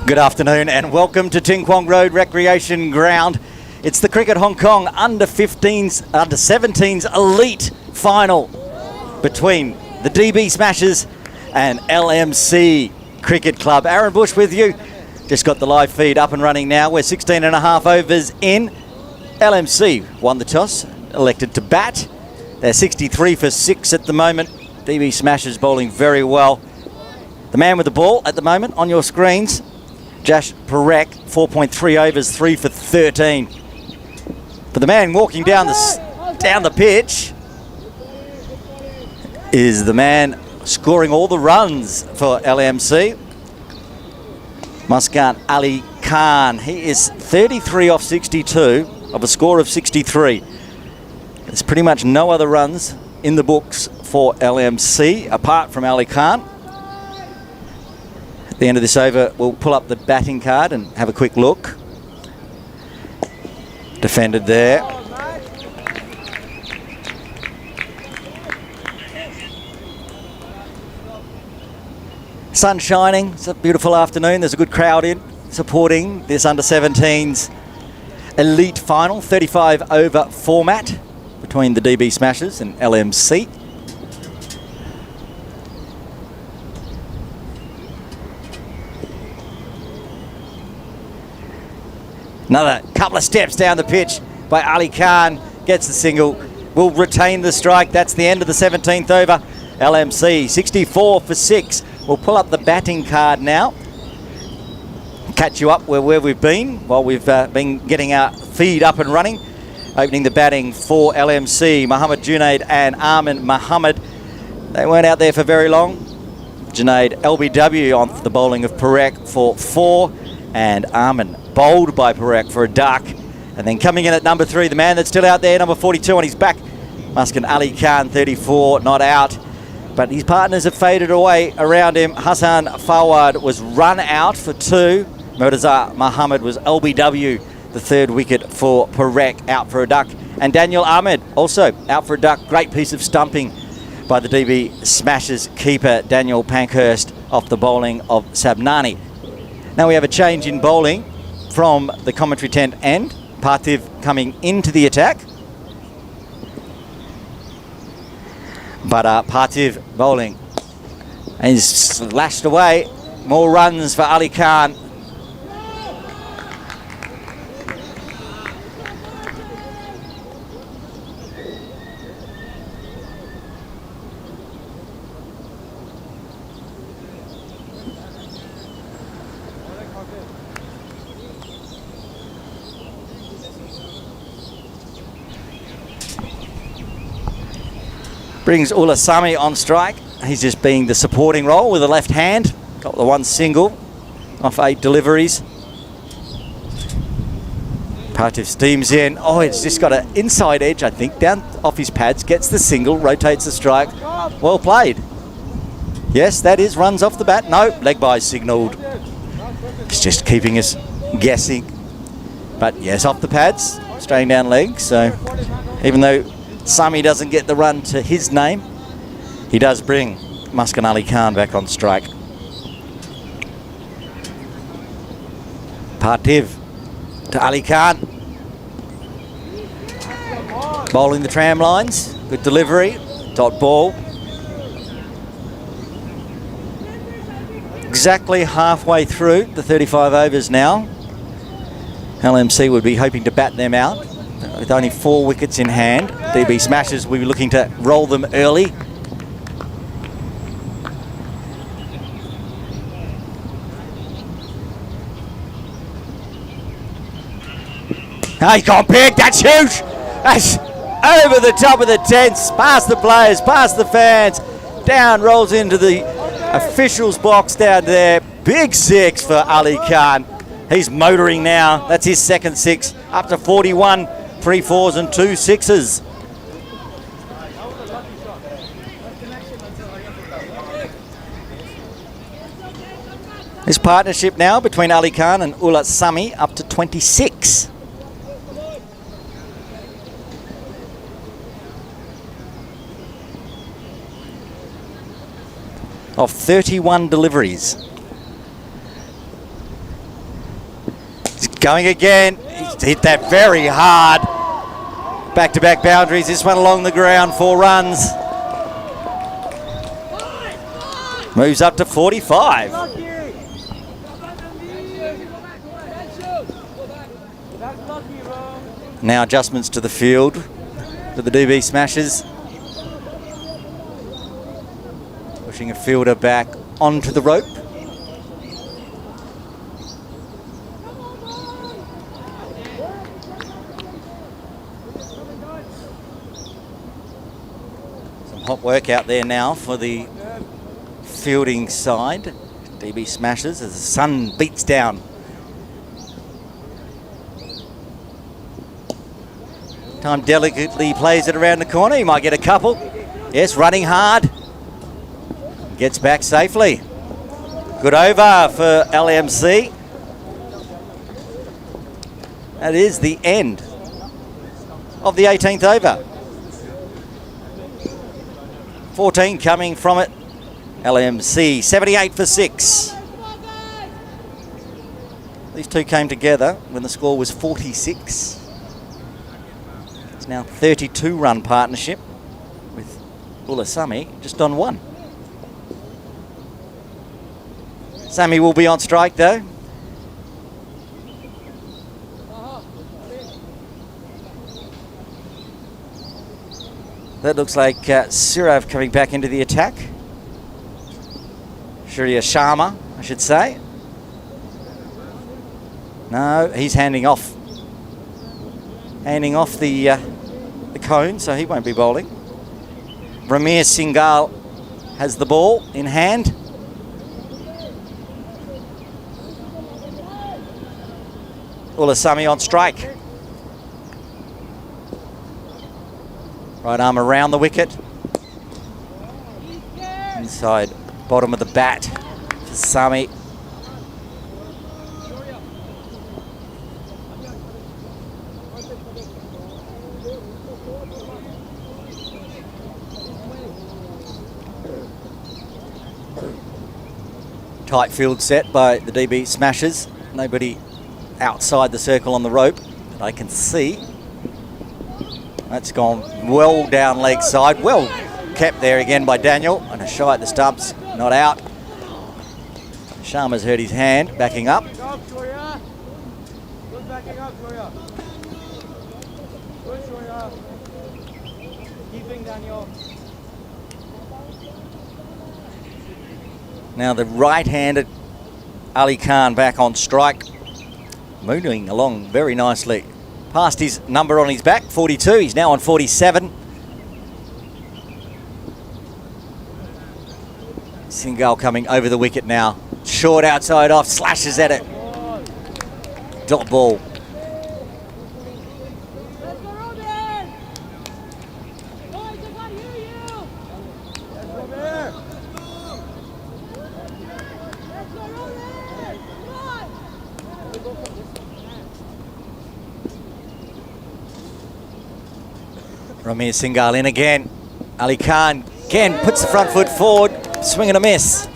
Good afternoon and welcome to Ting Kwong Road Recreation Ground. It's the Cricket Hong Kong under-17s Elite final between the DB Smashers and LMC Cricket Club. Aaron Bush with you. Just got the live feed up and running now. We're 16 and a half overs in. LMC won the toss, elected to bat. They're 63 for 6 at the moment. DB Smashers bowling very well. The man with the ball at the moment on your screens, Jash Parekh, 4.3 overs, 3 for 13. But the man walking down the pitch is the man scoring all the runs for LMC, Muskan Ali Khan. He is 33 off 62 of a score of 63. There's pretty much no other runs in the books for LMC apart from Ali Khan. At the end of this over, we'll pull up the batting card and have a quick look. Defended there. Sun shining. It's a beautiful afternoon. There's a good crowd in supporting this under-17s Elite final, 35 over format between the DB Smashers and LMC. Another couple of steps down the pitch by Ali Khan. Gets the single. Will retain the strike. That's the end of the 17th over. LMC 64 for 6. We'll pull up the batting card now. Catch you up where we've been while we've been getting our feed up and running. Opening the batting for LMC, Mohammad Junaid and Armin Mohammed. They weren't out there for very long. Junaid LBW on the bowling of Parekh for 4, and Armin bowled by Parekh for a duck. And then coming in at number 3, the man that's still out there, number 42 on his back, Muskan Ali Khan, 34, not out. But his partners have faded away around him. Hassan Fawad was run out for 2. Murtaza Muhammad was LBW, the 3rd wicket for Parekh, out for a duck. And Daniel Ahmed also out for a duck. Great piece of stumping by the DB Smashers keeper, Daniel Pankhurst, off the bowling of Sabnani. Now we have a change in bowling from the commentary tent end. Parthiv coming into the attack. But Parthiv bowling. And he's slashed away. More runs for Ali Khan. Brings Ullah Sami on strike. He's just being the supporting role with the left hand. Got the 1 single off 8 deliveries. Parthiv steams in. Oh, it's just got an inside edge, I think, down off his pads. Gets the single, rotates the strike. Well played. Yes, that is runs off the bat. No, leg by signalled. It's just keeping us guessing. But yes, off the pads, straying down legs. So even though Sami doesn't get the run to his name, he does bring Muskan Ali Khan back on strike. Parthiv to Ali Khan. Bowling the tram lines. Good delivery. Dot ball. Exactly halfway through the 35 overs now. LMC would be hoping to bat them out. With only 4 wickets in hand, DB Smashers will be looking to roll them early. Oh, he's gone big, that's huge! That's over the top of the tents, past the players, past the fans, down, rolls into the officials' box down there. Big 6 for Ali Khan. He's motoring now, that's his 2nd 6, up to 41. 3 4s and 2 6s. This partnership now between Ali Khan and Ullah Sami up to 26. Of 31 deliveries. going again. He's hit that very hard. Back-to-back boundaries. This one along the ground, 4 runs. Moves up to 45. Now adjustments to the field for the DB Smashers. Pushing a fielder back onto the rope. Some hot work out there now for the fielding side. DB Smashers as the sun beats down. Time delicately plays it around the corner. He might get a couple. Yes, running hard. Gets back safely. Good over for LMC. That is the end of the 18th over. 14 coming from it. LMC 78 for 6. These two came together when the score was 46. It's now 32 run partnership with Ulasami just on 1. Sammy will be on strike though. That looks like Sirav coming back into the attack. Shriya Sharma, I should say. No, he's handing off the cone, so he won't be bowling. Ramir Singhal has the ball in hand. Ulasami on strike. Right arm around the wicket. Inside bottom of the bat for Sami. Tight field set by the DB Smashers. Nobody outside the circle on the rope that I can see. That's gone well down leg side. Well kept there again by Daniel. And a shy at the stumps, not out. Sharma's hurt his hand, backing up. Now the right-handed Ali Khan back on strike. Moving along very nicely. Past his number on his back, 42. He's now on 47. Singhal coming over the wicket now. Short outside off, slashes at it. Dot ball. Ramir Singhal in again. Ali Khan again puts the front foot forward. Swing and a miss.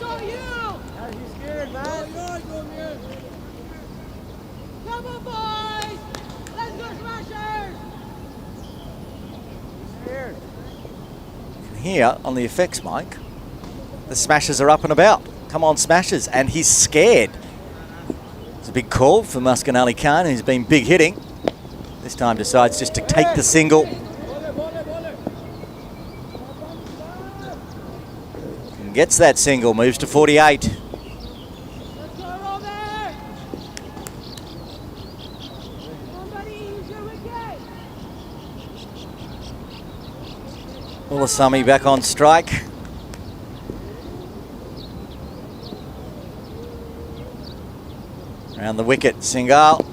Here on the effects mic, the Smashers are up and about. Come on, Smashers. And he's scared. It's a big call for Muskan Ali Khan, who's been big hitting. This time decides just to take the single. And gets that single, moves to 48. Ulasami back on strike. Around the wicket, Singhal.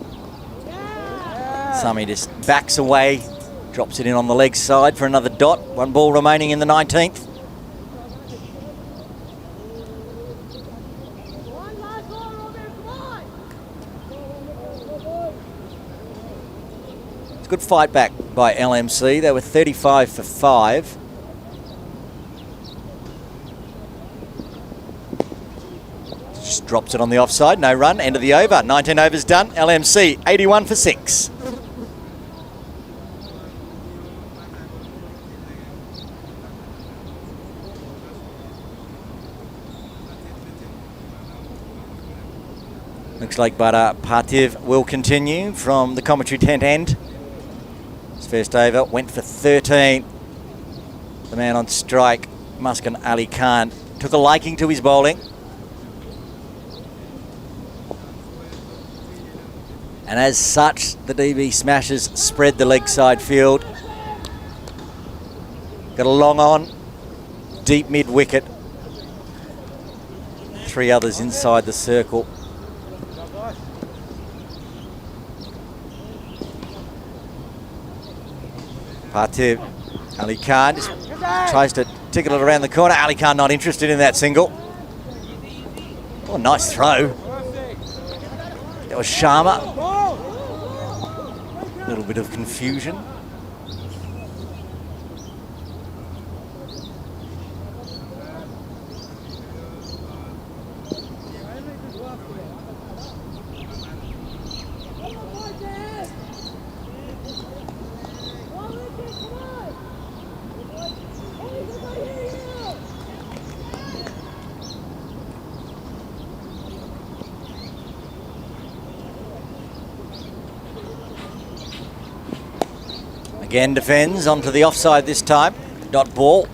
Sami just backs away, drops it in on the leg side for another dot. 1 ball remaining in the 19th. It's a good fight back by LMC. They were 35 for 5. Just Drops it on the offside, no run, end of the over. 19 overs done, LMC 81 for 6. Looks like Partiv will continue from the commentary tent end. His first over went for 13. The man on strike, Muskan Ali Khan, took a liking to his bowling. And as such, the DB Smashers spread the leg side field. Got a long on, deep mid wicket. 3 others inside the circle. Partiv, Ali Khan just tries to tickle it around the corner. Ali Khan not interested in that single. Oh, nice throw. That was Sharma. A little bit of confusion. Again defends onto the offside this time. Dot ball.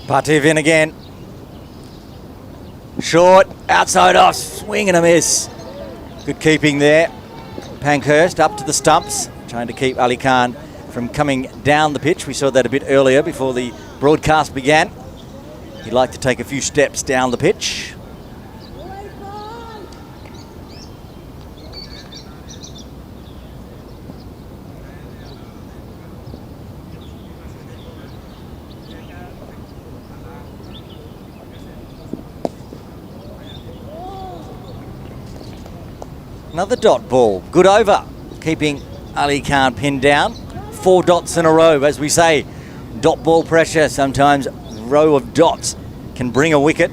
Partiv in again. Short, outside off, swing and a miss. Good keeping there. Pankhurst up to the stumps, trying to keep Ali Khan from coming down the pitch. We saw that a bit earlier before the broadcast began. He'd like to take a few steps down the pitch. Another dot ball. Good over, keeping Ali Khan pinned down. 4 dots in a row, as we say. Dot ball pressure, sometimes row of dots can bring a wicket.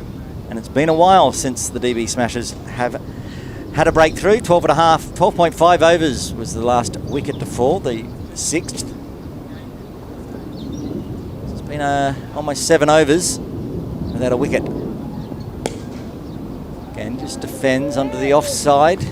And it's been a while since the DB Smashers have had a breakthrough. 12.5 overs was the last wicket to fall, the 6th. It's been almost 7 overs without a wicket. Again, just defends onto the offside.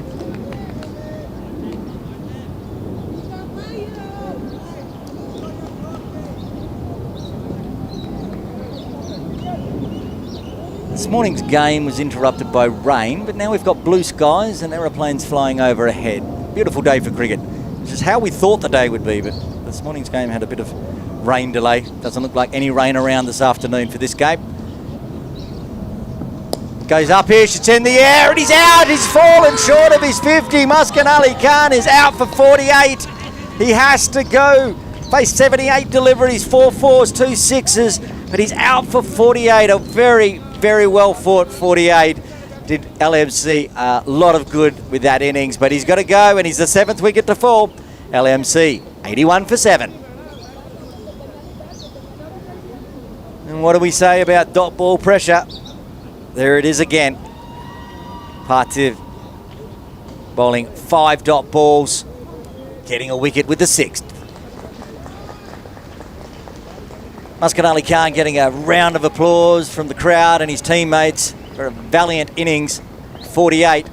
This morning's game was interrupted by rain, but now we've got blue skies and aeroplanes flying overhead. Beautiful day for cricket, which is how we thought the day would be, but this morning's game had a bit of rain delay. Doesn't look like any rain around this afternoon for this game. Goes up here, shoots in the air, and he's out. He's fallen short of his 50. Muskan Ali Khan is out for 48. He has to go. Faced 78 deliveries, 4 fours, 2 sixes, but he's out for 48. A very well fought 48. Did LMC a lot of good with that innings, but he's got to go, and he's the 7th wicket to fall. LMC 81 for 7. And what do we say about dot ball pressure? There it is again. Partiv bowling 5 dot balls, getting a wicket with the 6th. Muskan Ali Khan getting a round of applause from the crowd and his teammates for a valiant innings, 48.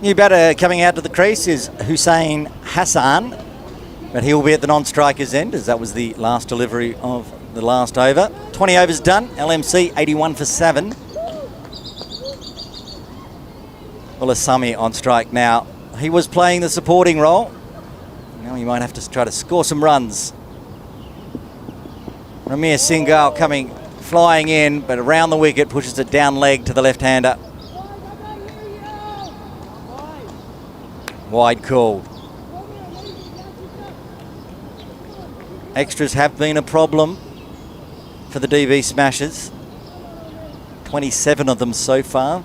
New batter coming out to the crease is Hussain Hassan, but he will be at the non-striker's end, as that was the last delivery of the last over. 20 overs done. LMC 81 for 7. Well, Asami on strike now. He was playing the supporting role. Now he might have to try to score some runs. Ramir Singhal coming flying in, but around the wicket, pushes it down leg to the left-hander. Wide called. Extras have been a problem for the DB Smashers. 27 of them so far.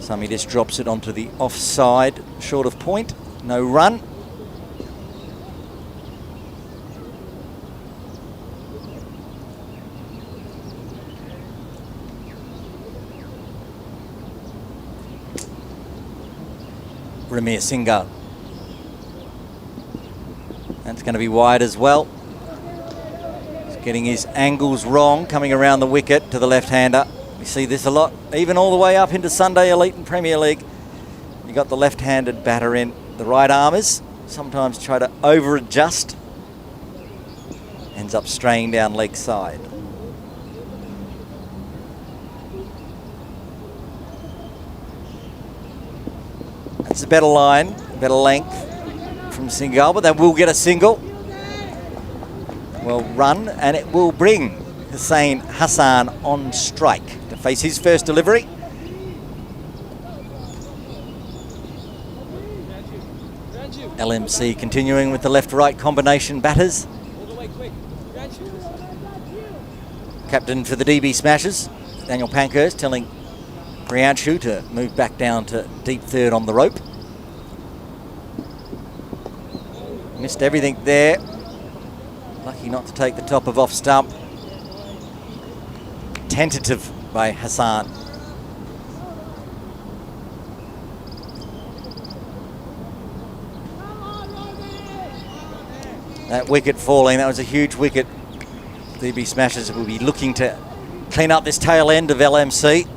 Sami just drops it onto the offside, short of point, no run. Ramir Singhal. That's going to be wide as well. He's getting his angles wrong, coming around the wicket to the left-hander. We see this a lot, even all the way up into Sunday Elite and Premier League. You got the left-handed batter in. The right armers sometimes try to over-adjust. Ends up straying down leg side. That's a better line, better length from Singhal, but they will get a single. Well run, and it will bring Hussain Hassan on strike to face his first delivery. LMC continuing with the left-right combination batters. Captain for the DB Smashers, Daniel Pankhurst, telling Priyanshu to move back down to deep third on the rope. Missed everything there. Lucky not to take the top of off stump. Tentative by Hassan. That wicket falling, that was a huge wicket. DB Smashers will be looking to clean up this tail end of LMC.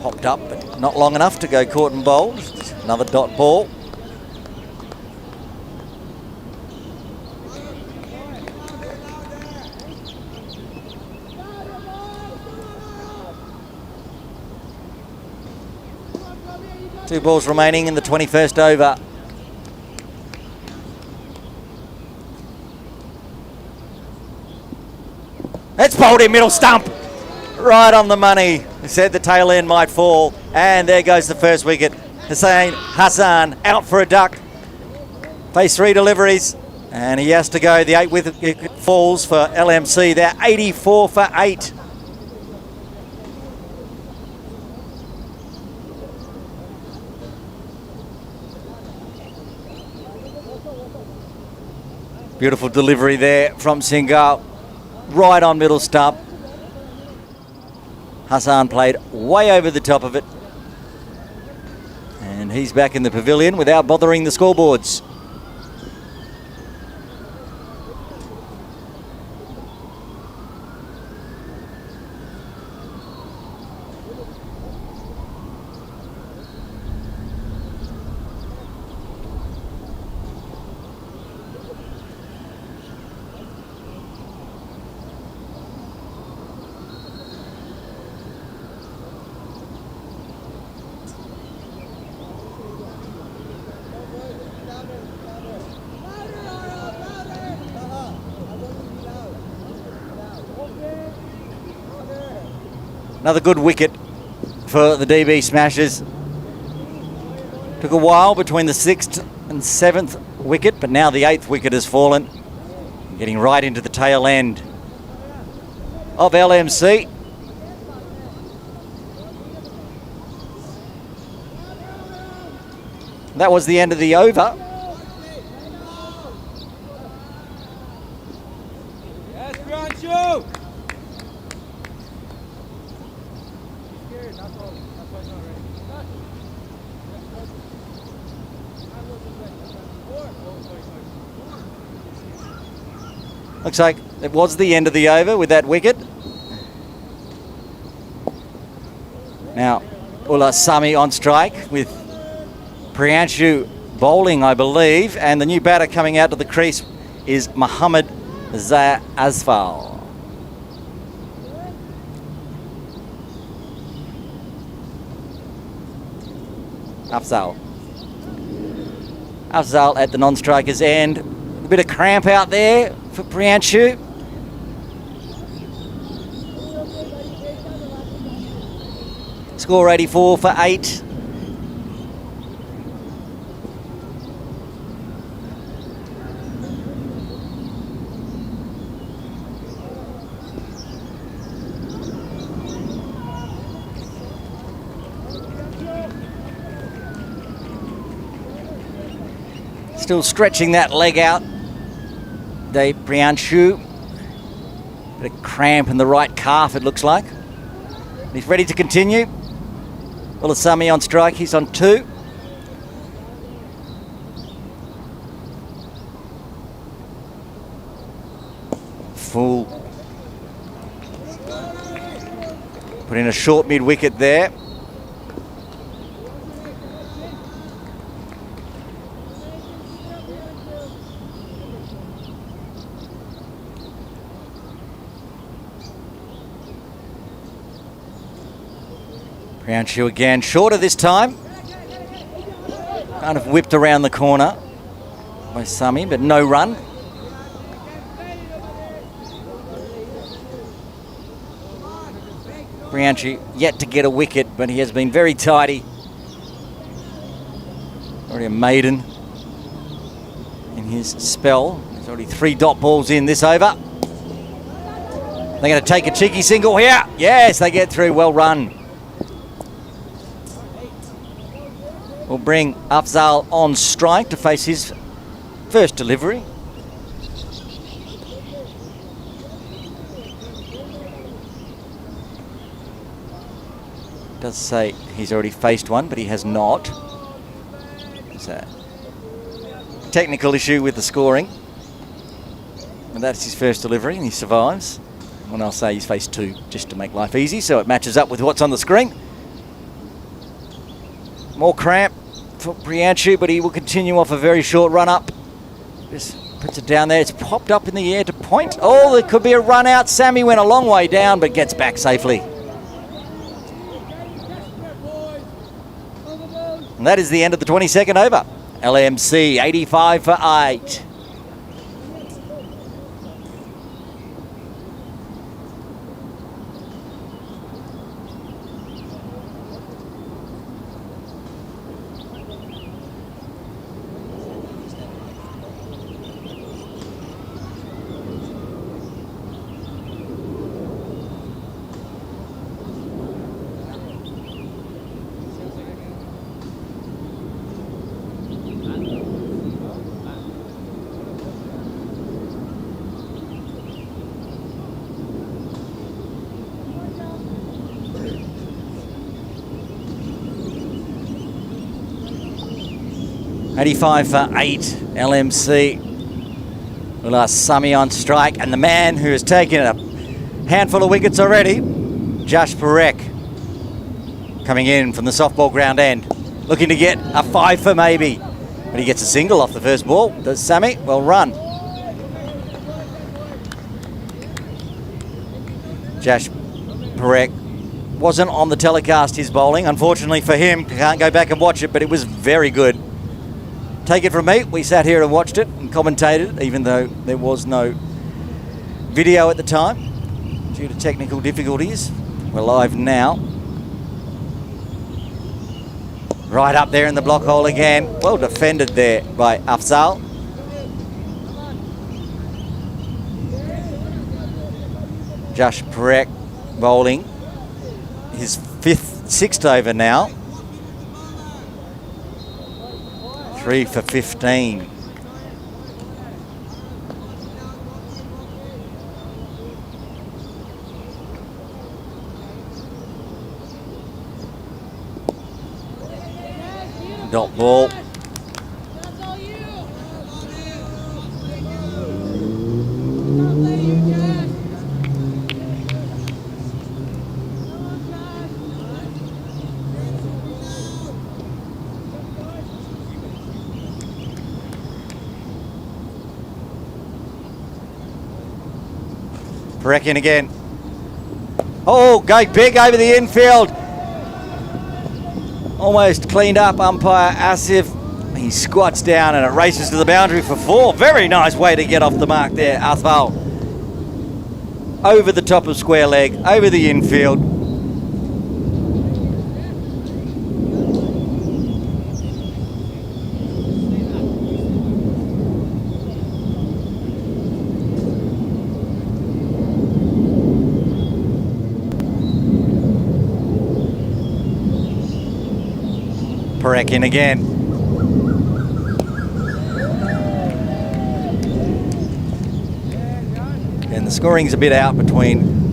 Popped up, but not long enough to go caught and bowled. Another dot ball. Two balls remaining in the 21st over. It's bowled in middle stump. Right on the money. He said the tail end might fall. And there goes the first wicket. Hussain Hassan out for a duck. Face 3 deliveries. And he has to go. The 8 wicket falls for LMC. They're 84 for 8. Beautiful delivery there from Singhal. Right on middle stump. Hassan played way over the top of it. And he's back in the pavilion without bothering the scoreboards. Another good wicket for the DB Smashers. Took a while between the 6th and 7th wicket, but now the 8th wicket has fallen. Getting right into the tail end of LMC. That was the end of the over. Yes, Priyanshu! Looks like It was the end of the over with that wicket. Now, Ulasami on strike with Priyanshu bowling, I believe, and the new batter coming out to the crease is Muhammad Zahir Asfal. Afzal at the non-striker's end. A bit of cramp out there for Priyanshu. Score 84 for 8. Still stretching that leg out. Dave Priyanshu. Bit of cramp in the right calf, it looks like. He's ready to continue. Ulasami on strike, he's on 2. Full. Put in a short mid-wicket there. Priyanshu again, shorter this time. Kind of whipped around the corner by Sami, but no run. Priyanshu yet to get a wicket, but he has been very tidy. Already a maiden in his spell. There's already 3 dot balls in this over. They're going to take a cheeky single here. Yes, they get through. Well run. Will bring Afzal on strike to face his first delivery. Does say he's already faced one, but he has not. It's a technical issue with the scoring. And that's his first delivery, and he survives. And I'll say he's faced 2 just to make life easy, so it matches up with what's on the screen. More cramp for Priyanshu, but he will continue off a very short run up. Just puts it down there. It's popped up in the air to point. Oh, there could be a run out. Sammy went a long way down, but gets back safely. And that is the end of the 22nd over. LMC 85 for 8. $85 for 8, LMC. Ulasami on strike, and the man who has taken a handful of wickets already, Josh Parekh, coming in from the softball ground end, looking to get a 5 for maybe. But he gets a single off the first ball. Does Sammy? Well run. Josh Parekh wasn't on the telecast, his bowling. Unfortunately for him, can't go back and watch it, but it was very good. Take it from me, we sat here and watched it and commentated, even though there was no video at the time due to technical difficulties. We're live now. Right up there in the block hole again. Well defended there by Afzal. Josh Parekh bowling his 6th over now. 3 for 15. Dot ball. That's all you. Reckon again. Oh, going big over the infield. Almost cleaned up umpire Asif. He squats down and it races to the boundary for 4. Very nice way to get off the mark there, Athval. Over the top of square leg, over the infield. Parekin again. And the scoring's a bit out between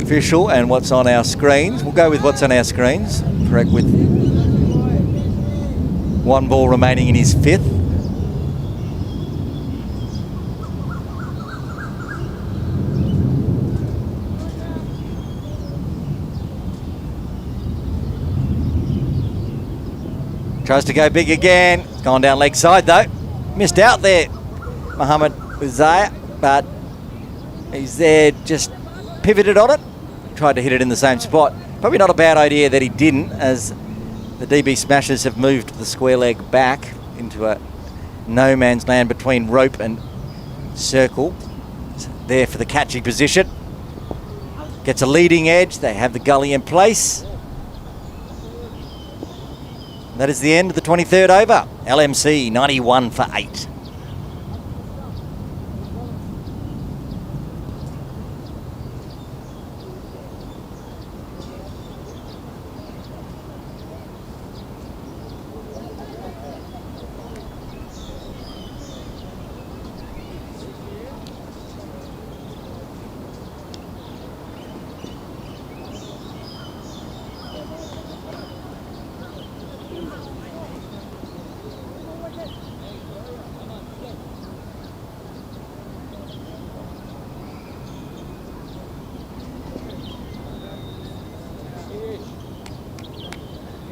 official and what's on our screens. We'll go with what's on our screens. Correct, with 1 ball remaining in his 5th. Tries to go big again. Gone down leg side though. Missed out there, Mohammed Uzaya, but he's there, just pivoted on it. Tried to hit it in the same spot. Probably not a bad idea that he didn't, as the DB Smashers have moved the square leg back into a no man's land between rope and circle. It's there for the catching position. Gets a leading edge. They have the gully in place. That is the end of the 23rd over. LMC 91 for 8.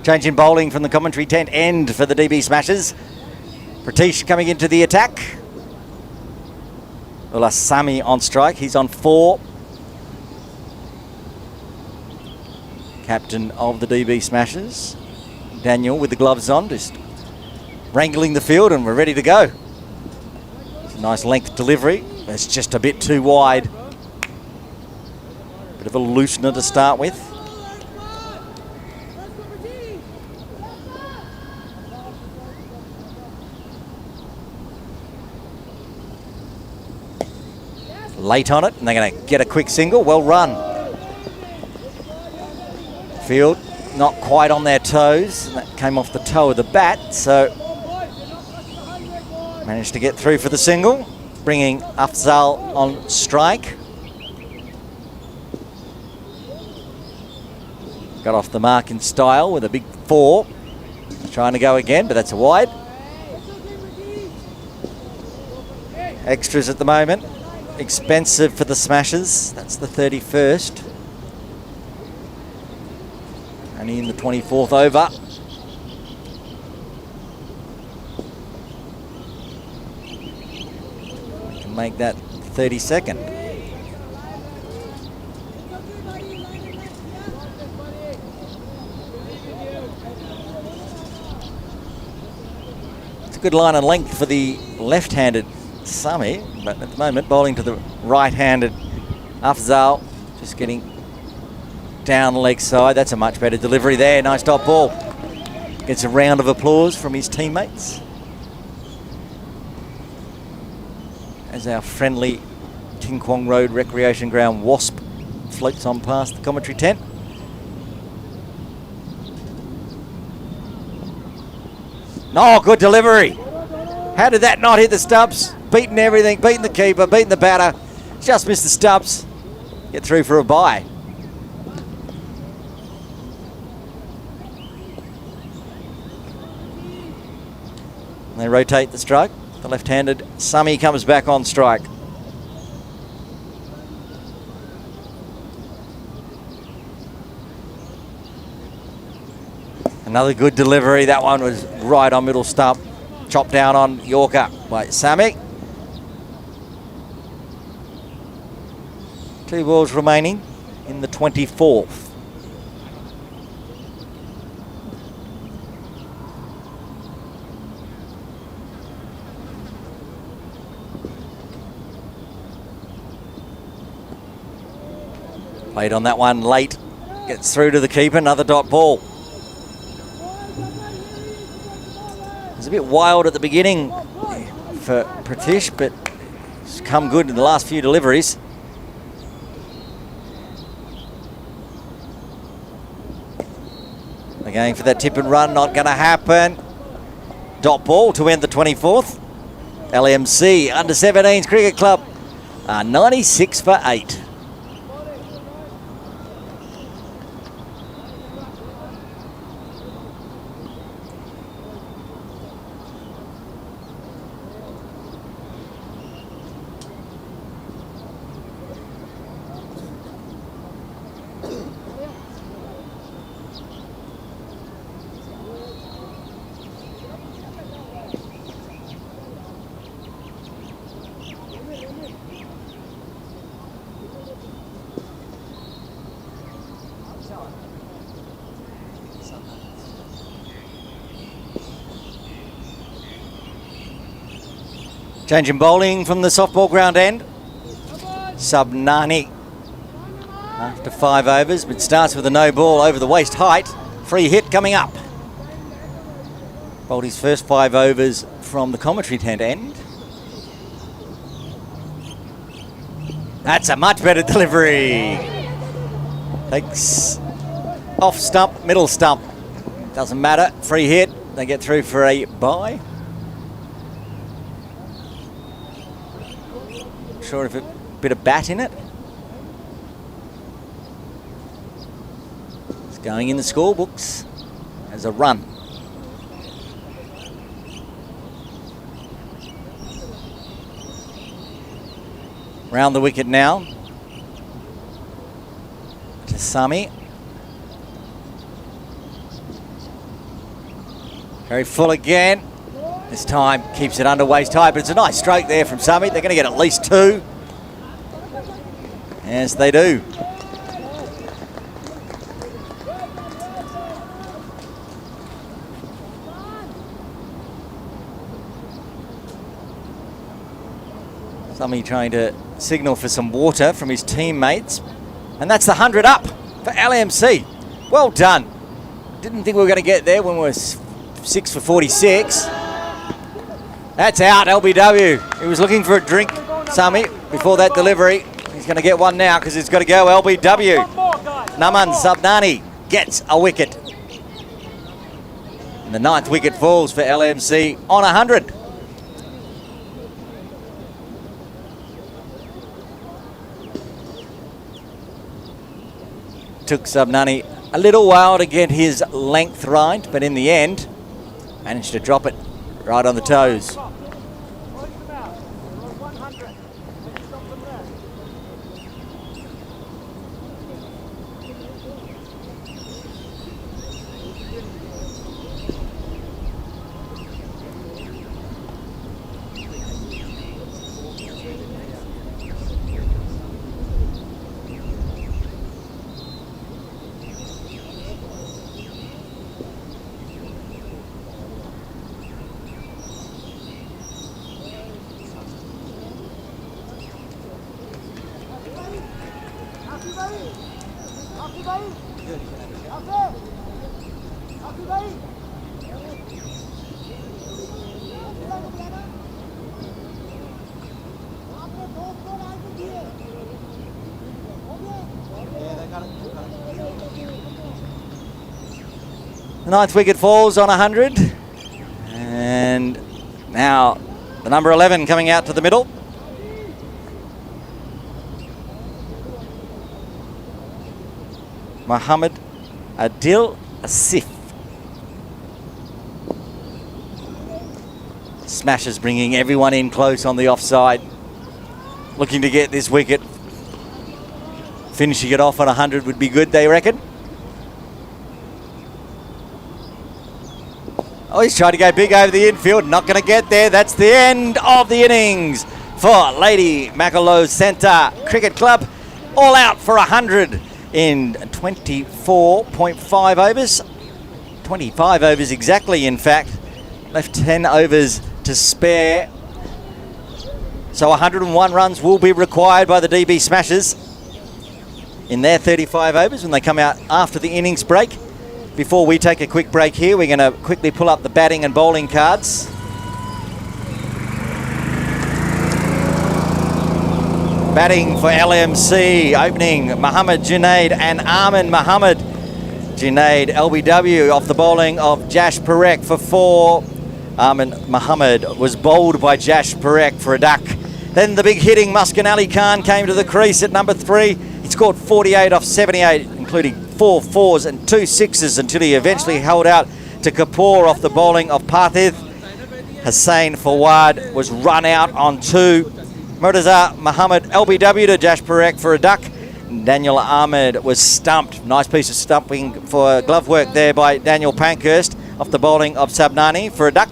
Change in bowling from the commentary tent end for the DB Smashers. Pratish coming into the attack. Ullah Sami on strike. He's on 4. Captain of the DB Smashers. Daniel with the gloves on, just wrangling the field, and we're ready to go. It's a nice length delivery. It's just a bit too wide. Bit of a loosener to start with. Late on it, and they're going to get a quick single. Well run. Field not quite on their toes, and that came off the toe of the bat, so managed to get through for the single, bringing Afzal on strike. Got off the mark in style with a big 4. Trying to go again, but that's a wide. Extras at the moment. Expensive for the Smashers. That's the 31st. Only in the 24th over. We can make that 32nd. It's a good line and length for the left-handed Sami, but at the moment bowling to the right-handed Afzal, just getting down the leg side. That's a much better delivery there. Nice top ball. Gets a round of applause from his teammates as our friendly Ting Kwong Road Recreation Ground Wasp floats on past the commentary tent. Oh, good delivery. How did that not hit the stumps? Beating everything, beating the keeper, beating the batter. Just missed the stumps. Get through for a bye. And they rotate the strike. The left-handed Sami comes back on strike. Another good delivery. That one was right on middle stump. Chopped down on Yorker by Sami. 2 balls remaining in the 24th. Played on that one late. Gets through to the keeper. Another dot ball. It was a bit wild at the beginning for Pratish, but it's come good in the last few deliveries. They're going for that tip and run. Not going to happen. Dot ball to end the 24th. LMC under 17s Cricket Club 96 for 8. Changing bowling from the softball ground end. Subnani after 5 overs, but starts with a no ball over the waist height. Free hit coming up. Bowled his first 5 overs from the commentary tent end. That's a much better delivery. Takes off stump, middle stump. Doesn't matter. Free hit. They get through for a bye. Sure if a bit of bat in it. It's going in the scorebooks as a run. Round the wicket now to Sami. Very full again. This time keeps it under waist high, but it's a nice stroke there from Sami. They're going to get at least 2. Yes, they do. Sami trying to signal for some water from his teammates. And that's the 100 up for LMC. Well done. Didn't think we were going to get there when we were 6 for 46. That's out, LBW. He was looking for a drink, Sami, before that delivery. He's going to get one now because he's got to go LBW. Naman Subnani gets a wicket. And the 9th wicket falls for LMC on 100. Took Subnani a little while to get his length right, but in the end, managed to drop it right on the toes. The 9th wicket falls on 100. And now the number 11 coming out to the middle. Muhammad Adil Asif. Smashers bringing everyone in close on the offside. Looking to get this wicket. Finishing it off on 100 would be good, they reckon. Oh, he's trying to go big over the infield. Not going to get there. That's the end of the innings for Lady Macalow Centre Cricket Club. all out for 100 in 24.5 overs. 25 overs exactly, in fact. Left 10 overs to spare. So 101 runs will be required by the DB Smashers in their 35 overs when they come out after the innings break. Before we take a quick break here, we're going to quickly pull up the batting and bowling cards. Batting for LMC, opening Mohammed Junaid and Armin Mohammed. Junaid, LBW, off the bowling of Jash Parekh for 4. Armin Mohammed was bowled by Jash Parekh for a duck. Then the big hitting Muskan Ali Khan came to the crease at number 3. He scored 48 off 78, including 4 4s and 2 6s until he eventually held out to Kapoor off the bowling of Parthiv. Hussain Fawad was run out on 2. Murtaza Muhammad LBW to Jash Parekh for a duck. Daniel Ahmed was stumped. Nice piece of stumping for glove work there by Daniel Pankhurst off the bowling of Sabnani for a duck.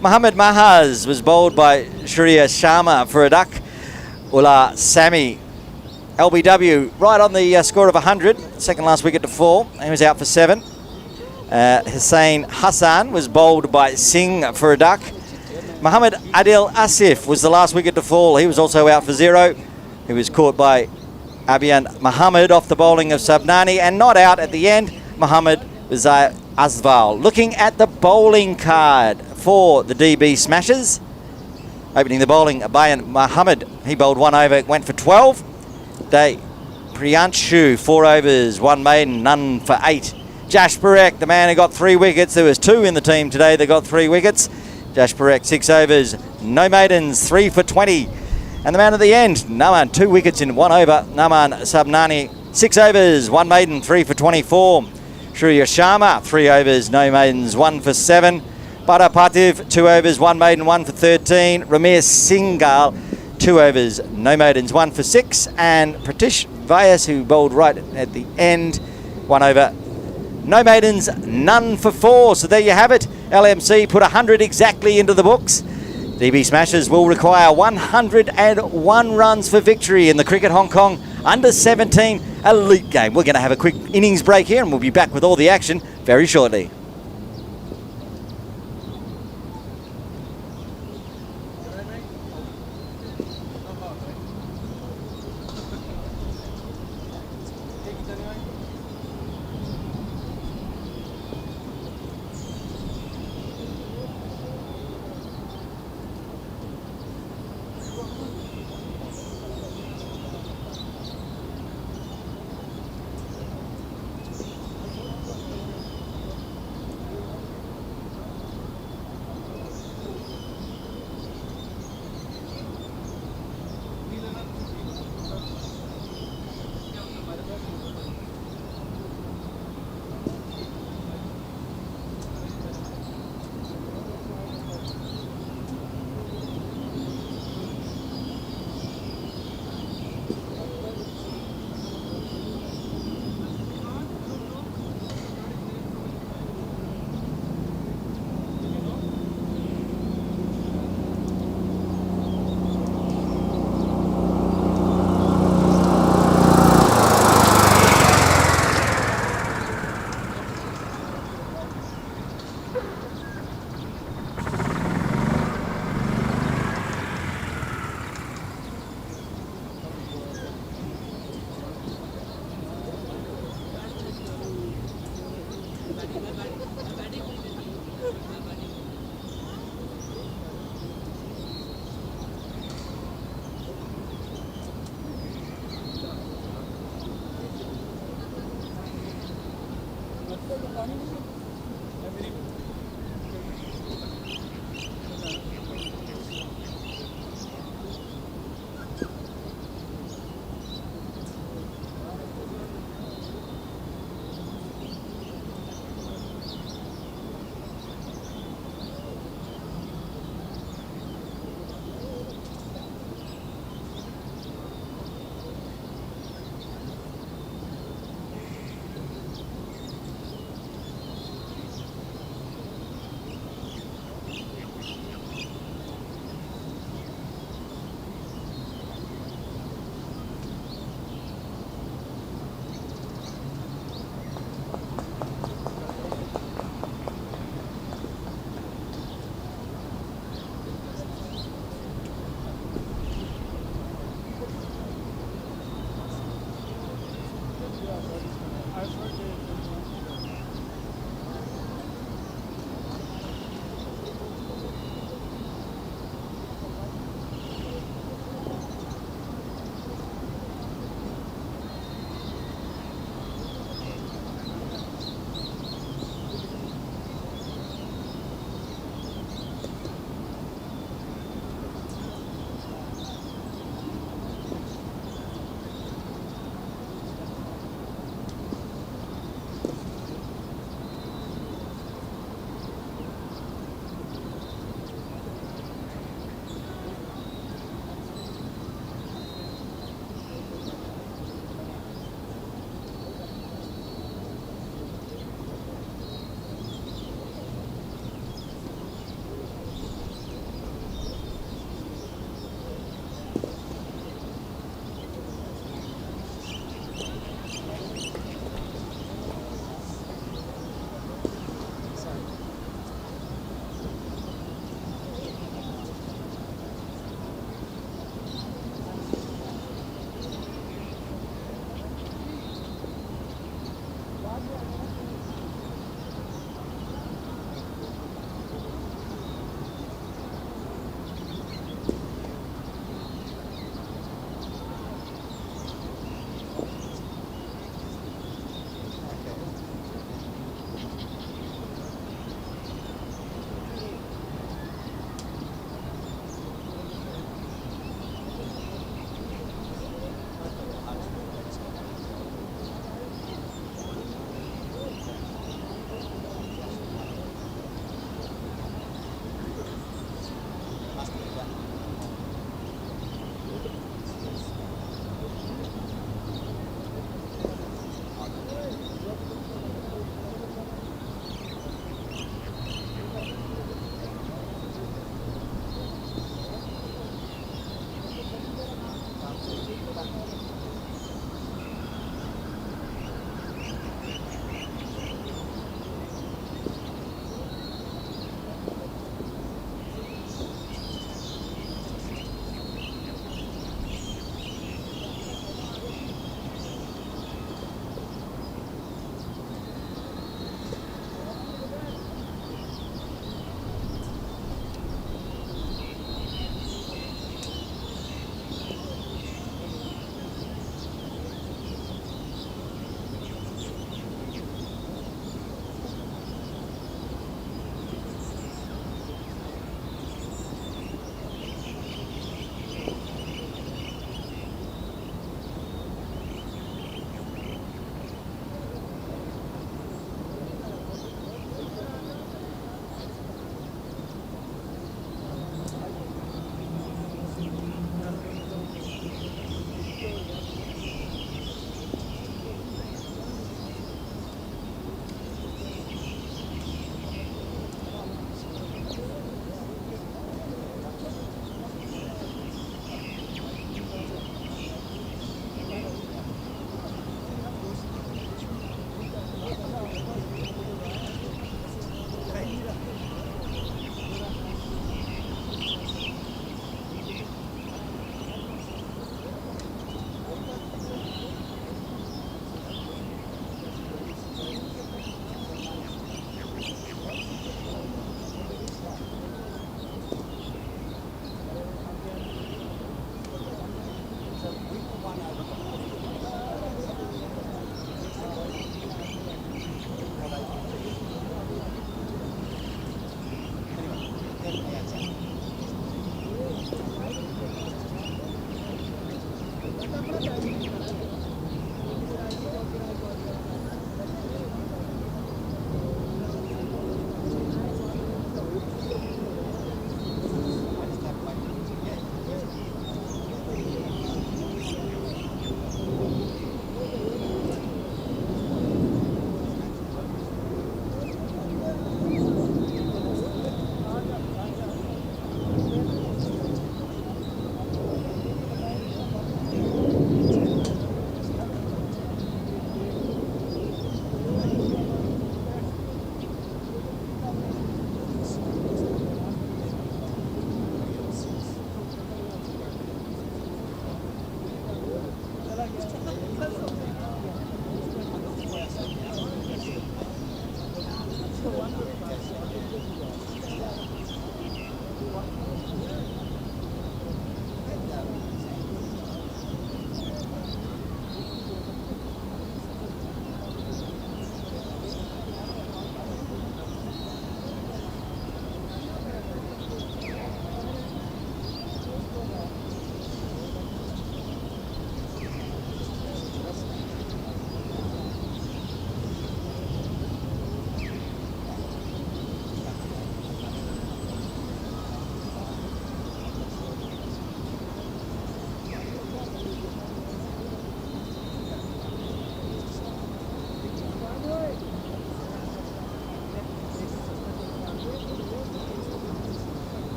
Muhammad Mahaz was bowled by Shriya Sharma for a duck. Ullah Sami LBW right on the score of 100. Second last wicket to fall. He was out for 7. Hussain Hassan was bowled by Singh for a duck. Muhammad Adil Asif was the last wicket to fall. He was also out for 0. He was caught by Abian Muhammad off the bowling of Sabnani, and not out at the end, Muhammad Azval. Looking at the bowling card for the DB Smashers. Opening the bowling, Abian Muhammad. He bowled 1 over, went for 12. Day Priyanshu, 4 overs, 1 maiden, none for 8. Jash Parekh, the man who got 3 wickets. There was 2 in the team today that got 3 wickets. Jash Parekh, 6 overs, no maidens, 3 for 20. And the man at the end, Naman, 2 wickets in 1 over. Naman Sabnani, 6 overs, 1 maiden, 3 for 24. Shriya Sharma, 3 overs, no maidens, 1 for 7. Bada Parthiv, 2 overs, 1 maiden, 1 for 13. Ramir Singhal, 2 overs, no maidens, 1 for 6. And Pratish Vyas, who bowled right at the end, 1 over, no maidens, none for 4. So there you have it. LMC put 100 exactly into the books. DB Smashers will require 101 runs for victory in the Cricket Hong Kong Under-17 Elite game. We're going to have a quick innings break here and we'll be back with all the action very shortly.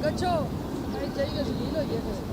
그렇죠. 저희가 지금 이거 얘기해요.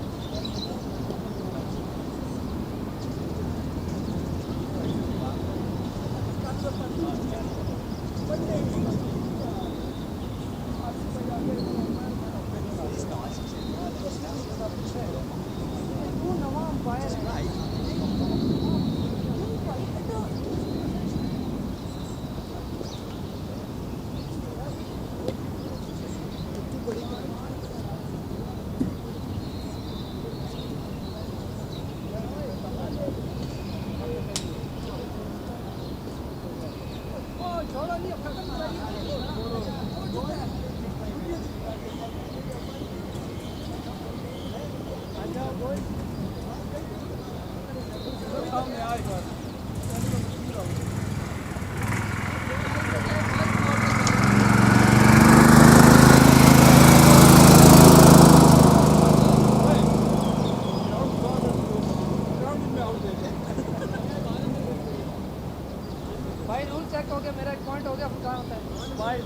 भाई rule check हो गया मेरा एक point हो गया कहाँ होता है बाइस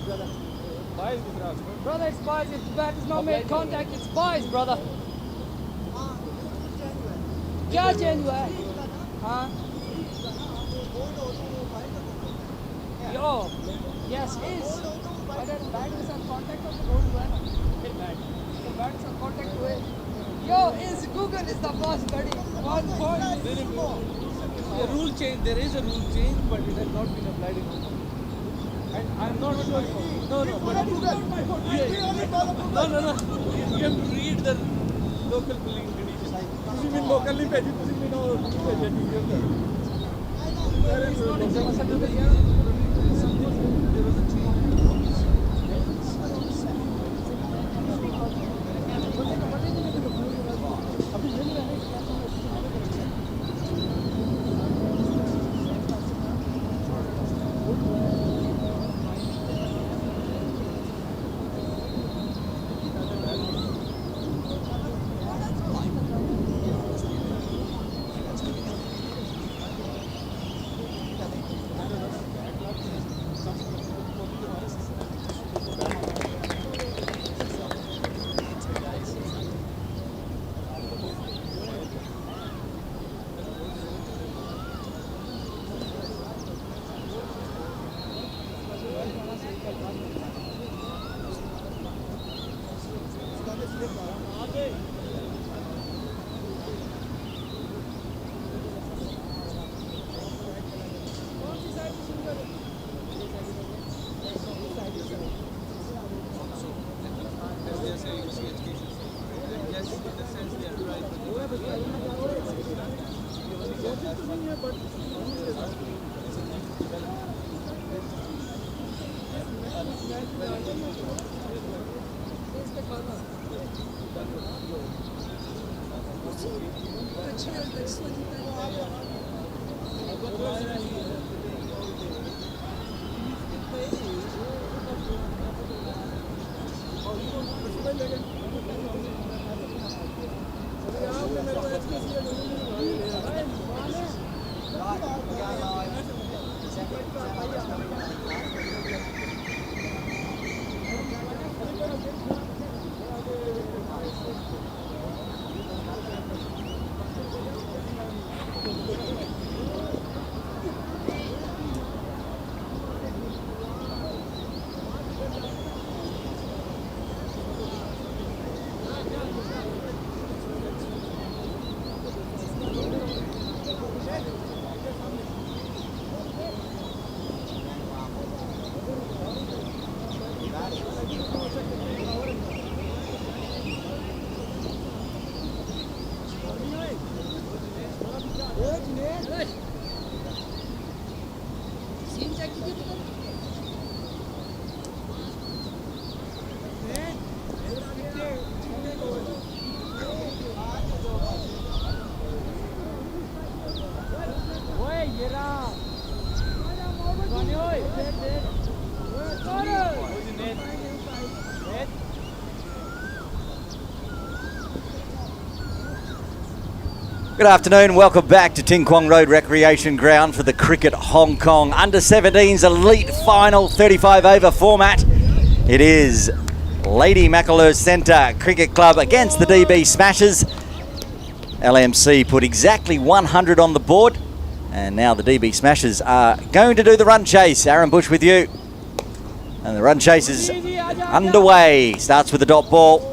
brother it's bias if bat is not made contact it's bias brother क्या चेंज हुआ है हाँ yo yes is अगर बैट के साथ कांटेक्ट हो तो रोड हुआ है ना फिर बैट के साथ कांटेक्ट हुए yo is Google is the boss buddy 1 point A rule change, there is a rule change, but it has not been applied in Hong Kong. And I'm not sure. No, but no. You have to read the local billing conditions. You mean locally paid? You mean there is CHK Good afternoon, welcome back to Ting Kwong Road Recreation Ground for the Cricket Hong Kong Under-17s Elite Final 35 over format. It is Lady Mackellar Centre Cricket Club against the DB Smashers. LMC put exactly 100 on the board, and now the DB Smashers are going to do the run chase. Aaron Bush with you. And the run chase is underway. Starts with the dot ball.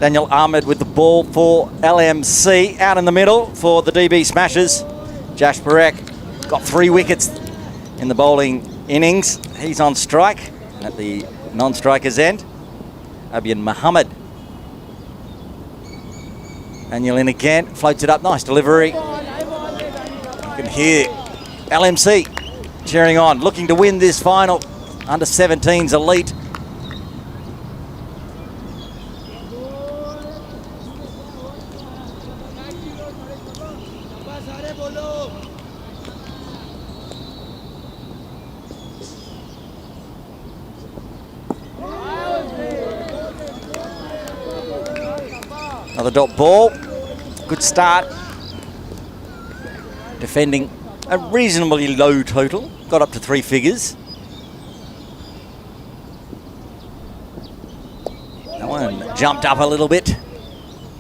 Daniel Ahmed with the ball for LMC. Out in the middle for the DB Smashers. Jash Parekh got 3 wickets in the bowling innings. He's on strike at the non-strikers end. Abian Muhammad. Daniel in again, floats it up, nice delivery. You can hear LMC cheering on, looking to win this final Under-17s Elite. Another dot ball. Good start. Defending a reasonably low total. Got up to 3 figures. That one jumped up a little bit.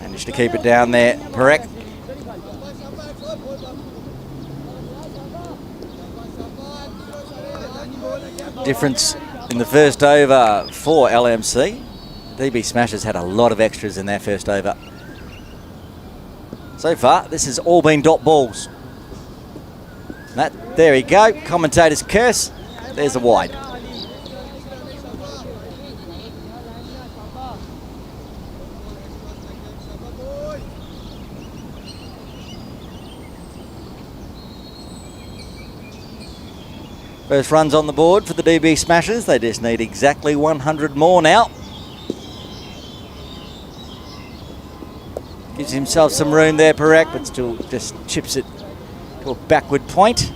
Managed to keep it down there. Parekh. Difference in the first over for LMC. DB Smashers had a lot of extras in their first over. So far, this has all been dot balls. There we go. Commentator's curse. There's a wide. First runs on the board for the DB Smashers. They just need exactly 100 more now. Gives himself some room there, Parekh, but still just chips it to a backward point.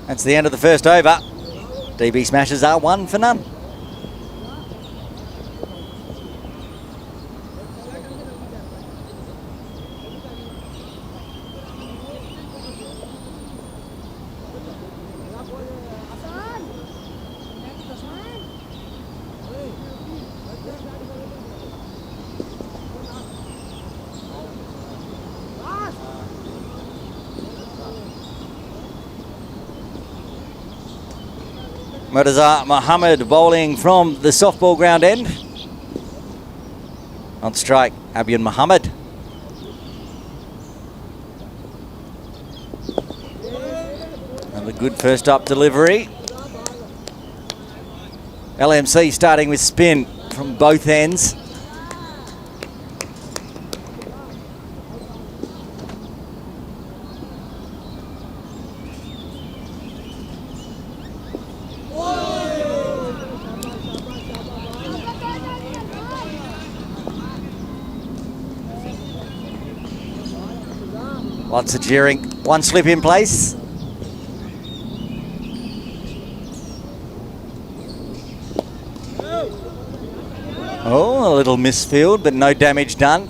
That's the end of the first over. DB Smashers are 1 for none. Murtaza Muhammad bowling from the softball ground end. On strike, Abian Muhammad. Another good first up delivery. LMC starting with spin from both ends. Lots of jeering. One slip in place. Oh, a little misfield, but no damage done.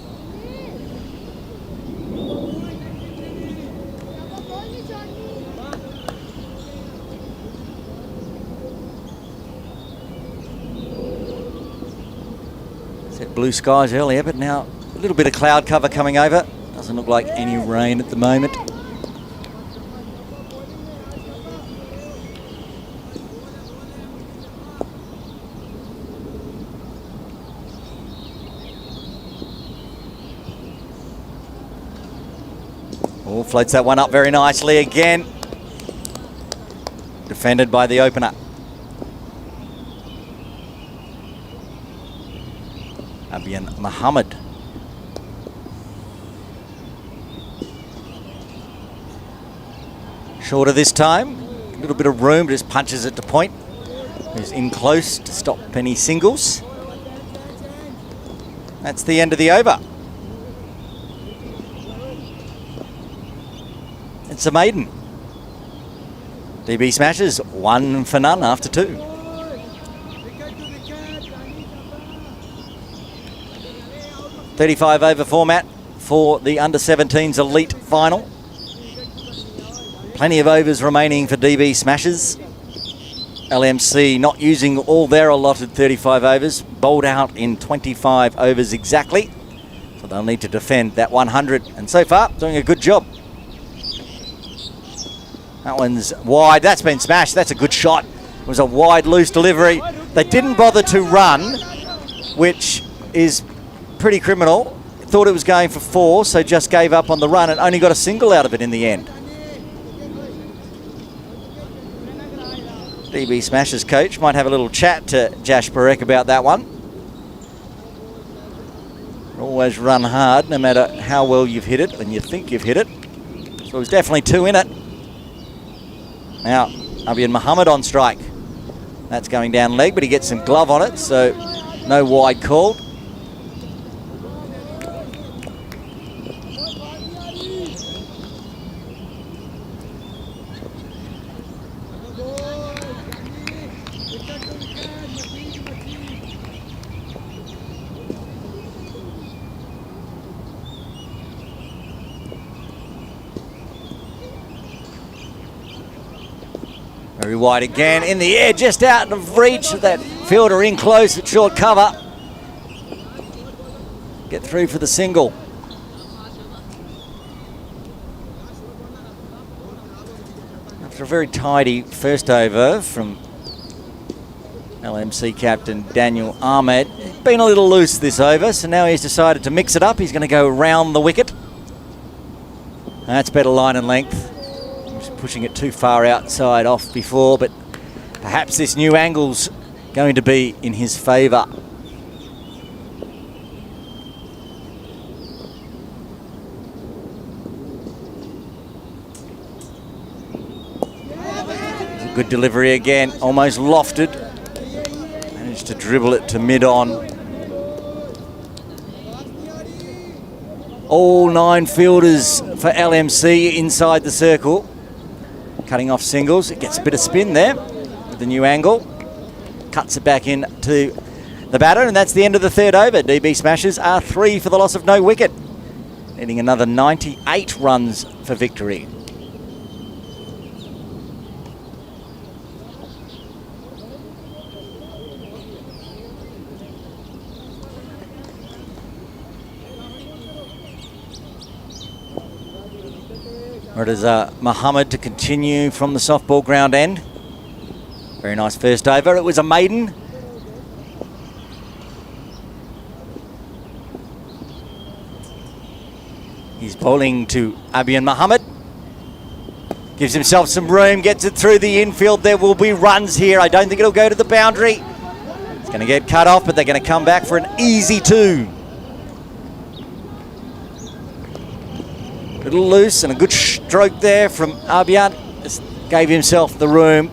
Said blue skies earlier, but now a little bit of cloud cover coming over. Doesn't look like any rain at the moment. Oh, floats that one up very nicely again. Defended by the opener. Abian Muhammad. Shorter this time. A little bit of room, just punches it to point. He's in close to stop any singles. That's the end of the over. It's a maiden. DB Smashers 1 for none after 2. .35 over format for the under-17s Elite final. Plenty of overs remaining for DB Smashers. LMC not using all their allotted 35 overs, bowled out in 25 overs exactly. So they'll need to defend that 100, and so far doing a good job. That one's wide, that's been smashed, that's a good shot. It was a wide loose delivery. They didn't bother to run, which is pretty criminal. Thought it was going for 4, so just gave up on the run and only got a single out of it in the end. DB Smashers coach might have a little chat to Jash Parek about that one. Always run hard no matter how well you've hit it and you think you've hit it. So there's definitely 2 in it. Now, Abian Muhammad on strike. That's going down leg, but he gets some glove on it, so no wide called. Very wide again, in the air, just out of reach of that fielder in close at short cover. Get through for the single. After a very tidy first over from LMC captain Daniel Ahmed. Been a little loose this over, so now he's decided to mix it up. He's going to go round the wicket. That's better line and length. Pushing it too far outside off before, but perhaps this new angle's going to be in his favour. Good delivery again, almost lofted. Managed to dribble it to mid-on. All 9 fielders for LMC inside the circle. Cutting off singles, it gets a bit of spin there with the new angle. Cuts it back in to the batter, and that's the end of the 3rd over. DB Smashers are 3 for the loss of no wicket. Needing another 98 runs for victory. It is Muhammad to continue from the softball ground end. Very nice first over. It was a maiden. He's bowling to Abian Muhammad. Gives himself some room, gets it through the infield. There will be runs here. I don't think it'll go to the boundary. It's going to get cut off, but they're going to come back for an easy 2. Little loose and a good stroke there from Abian. Just gave himself the room.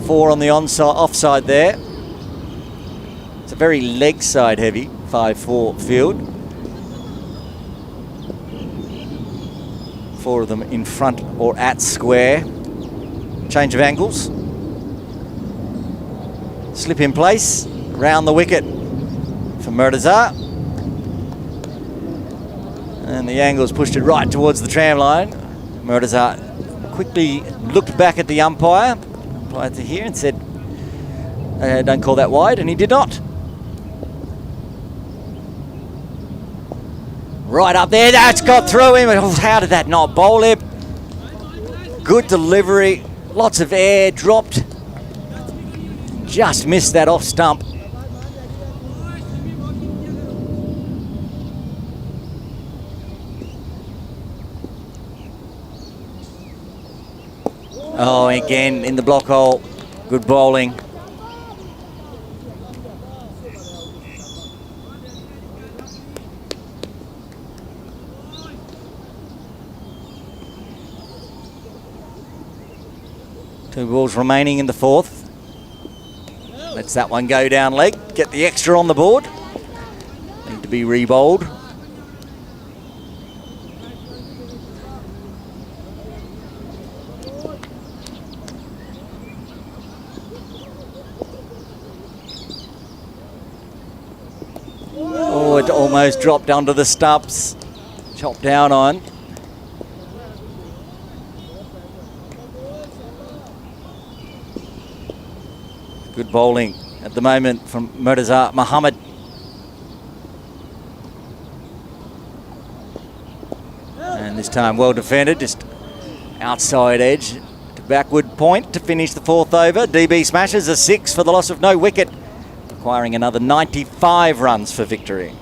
4 on the offside there. It's a very leg side heavy 5-4 field. 4 of them in front or at square. Change of angles. Slip in place. Round the wicket for Murtaza. And the angle's pushed it right towards the tram line. Murtaza quickly looked back at the umpire to here and said, don't call that wide, and he did not. Right up there, that's got through him. How did that not bowl him? Good delivery, lots of air dropped. Just missed that off stump. Oh, again in the block hole. Good bowling. Two balls remaining in the 4th. Lets that one go down leg. Get the extra on the board. Need to be re-bowled. Oh, it almost dropped under the stumps. Chopped down on. Good bowling at the moment from Murtaza Muhammad. And this time well defended, just outside edge to backward point to finish the 4th over. DB Smashers a 6 for the loss of no wicket, requiring another 95 runs for victory.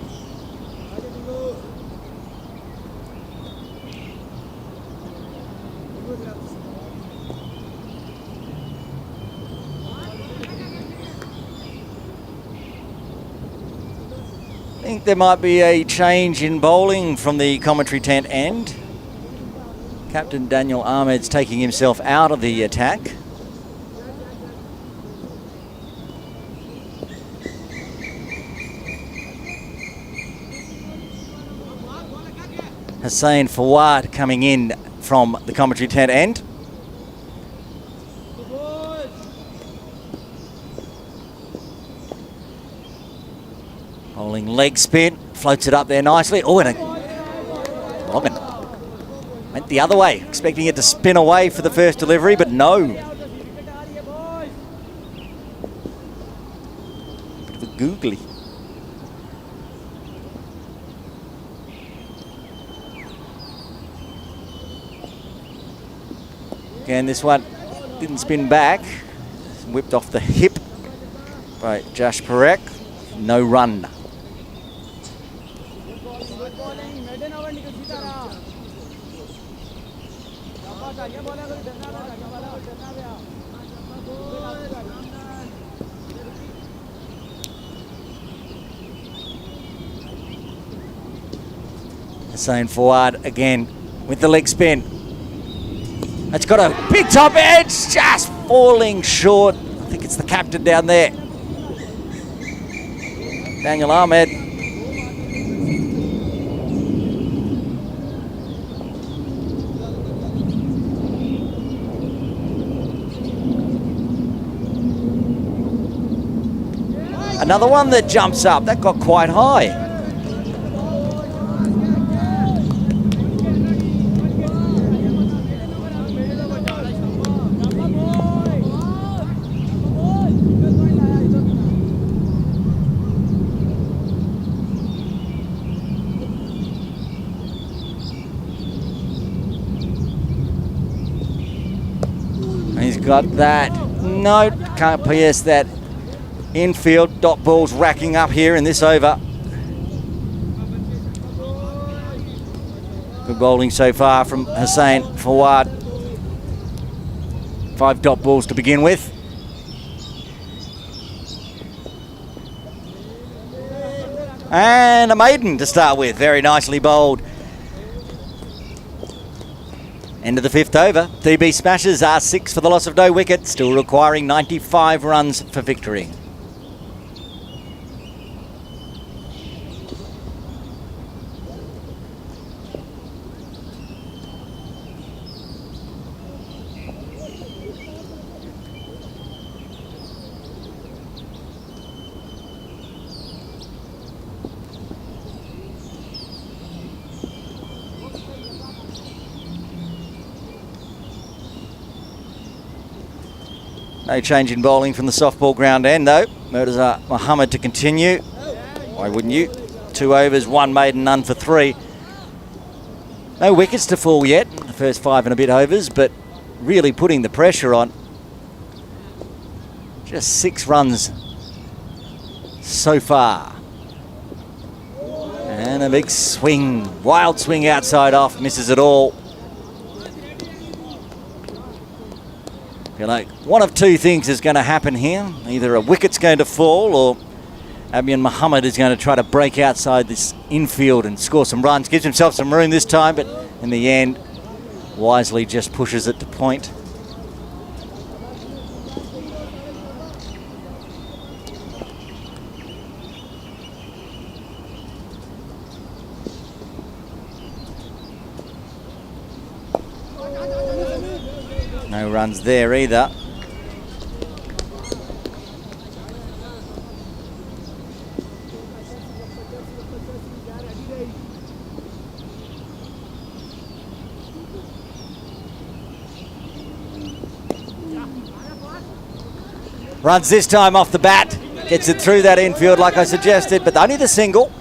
I think there might be a change in bowling from the commentary tent end. Captain Daniel Ahmed's taking himself out of the attack. Hussain Fawad coming in from the commentary tent end. Bowling leg spin, floats it up there nicely. Oh, and a Logan went the other way, expecting it to spin away for the first delivery, but no. Bit of a googly. Again, this one didn't spin back. Whipped off the hip by Jash Parekh. No run. Hussain Fawad again with the leg spin. It's got a big top edge, just falling short. I think it's the captain down there, Daniel Ahmed. Another one that jumps up, that got quite high. got that. No, can't PS that infield. Dot balls racking up here in this over. Good bowling so far from Hussain Fawad. 5 dot balls to begin with. And a maiden to start with. Very nicely bowled. End of the 5th over. DB Smashers are 6 for the loss of no wicket, still requiring 95 runs for victory. No change in bowling from the softball ground end though. Murtaza Muhammad to continue. Why wouldn't you? 2 overs, 1 maiden, none for 3. No wickets to fall yet, the first 5 and a bit overs, but really putting the pressure on. Just 6 runs so far. And a big swing, wild swing outside off, misses it all. One of 2 things is going to happen here. Either a wicket's going to fall or Abian Muhammad is going to try to break outside this infield and score some runs. Gives himself some room this time, but in the end, wisely just pushes it to point. No runs there either. Runs this time off the bat. Gets it through that infield like I suggested, but only the single.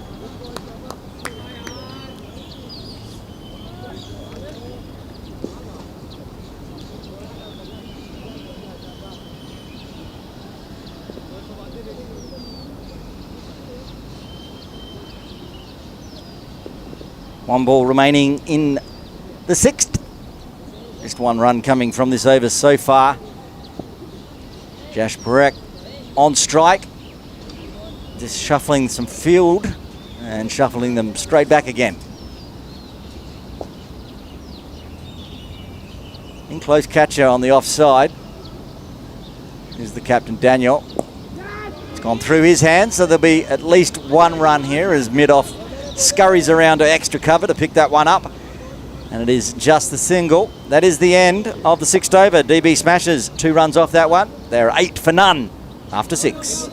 One ball remaining in the 6th. Just 1 run coming from this over so far. Jash Parekh on strike. Just shuffling some field and shuffling them straight back again. In close catcher on the offside is the captain Daniel. It's gone through his hands, so there'll be at least 1 run here as mid-off scurries around to extra cover to pick that one up. And it is just the single. That is the end of the 6th over. DB Smashers 2 runs off that one. They're 8 for none after 6.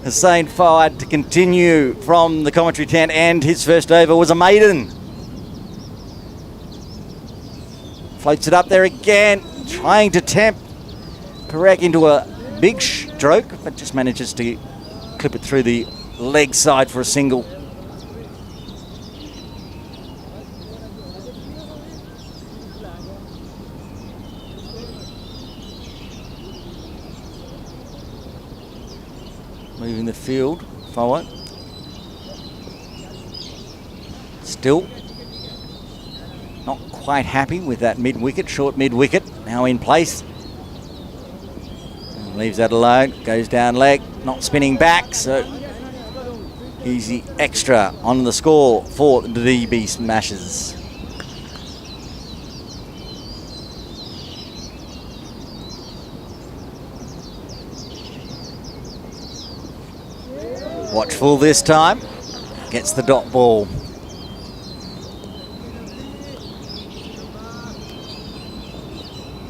Hussain Fawad to continue from the commentary tent, and his first over was a maiden. Floats it up there again, trying to tempt Parekh into a big stroke, but just manages to clip it through the leg side for a single. Moving the field forward. Still not quite happy with that mid-wicket, short mid-wicket, now in place. And leaves that alone, goes down leg, not spinning back, so easy extra on the score for the DB Smashers. Watchful this time. Gets the dot ball.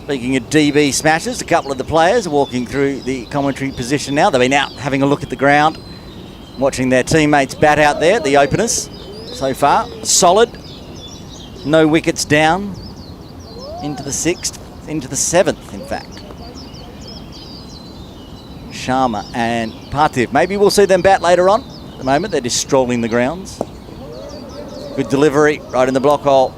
Speaking of DB Smashers, a couple of the players are walking through the commentary position now. They've been out having a look at the ground, watching their teammates bat out there, the openers so far. Solid. No wickets down into the 6th, into the 7th, in fact. Sharma and Parthiv. Maybe we'll see them bat later on. At the moment, they're just strolling the grounds. Good delivery right in the block hole.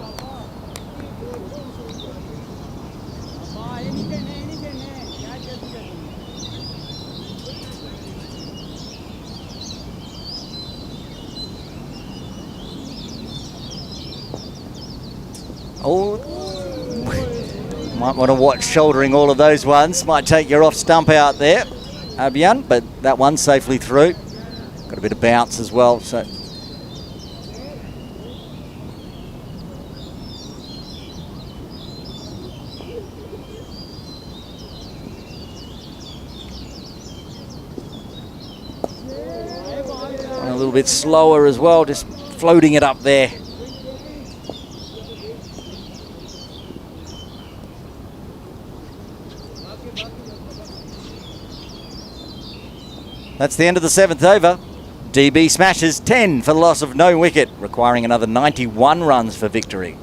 Oh, might want to watch shouldering all of those ones. Might take your off stump out there, Abhiyan, but that one's safely through. Got a bit of bounce as well, so. And a little bit slower as well, just floating it up there. That's the end of the 7th over. DB Smashers 10 for the loss of no wicket, requiring another 91 runs for victory.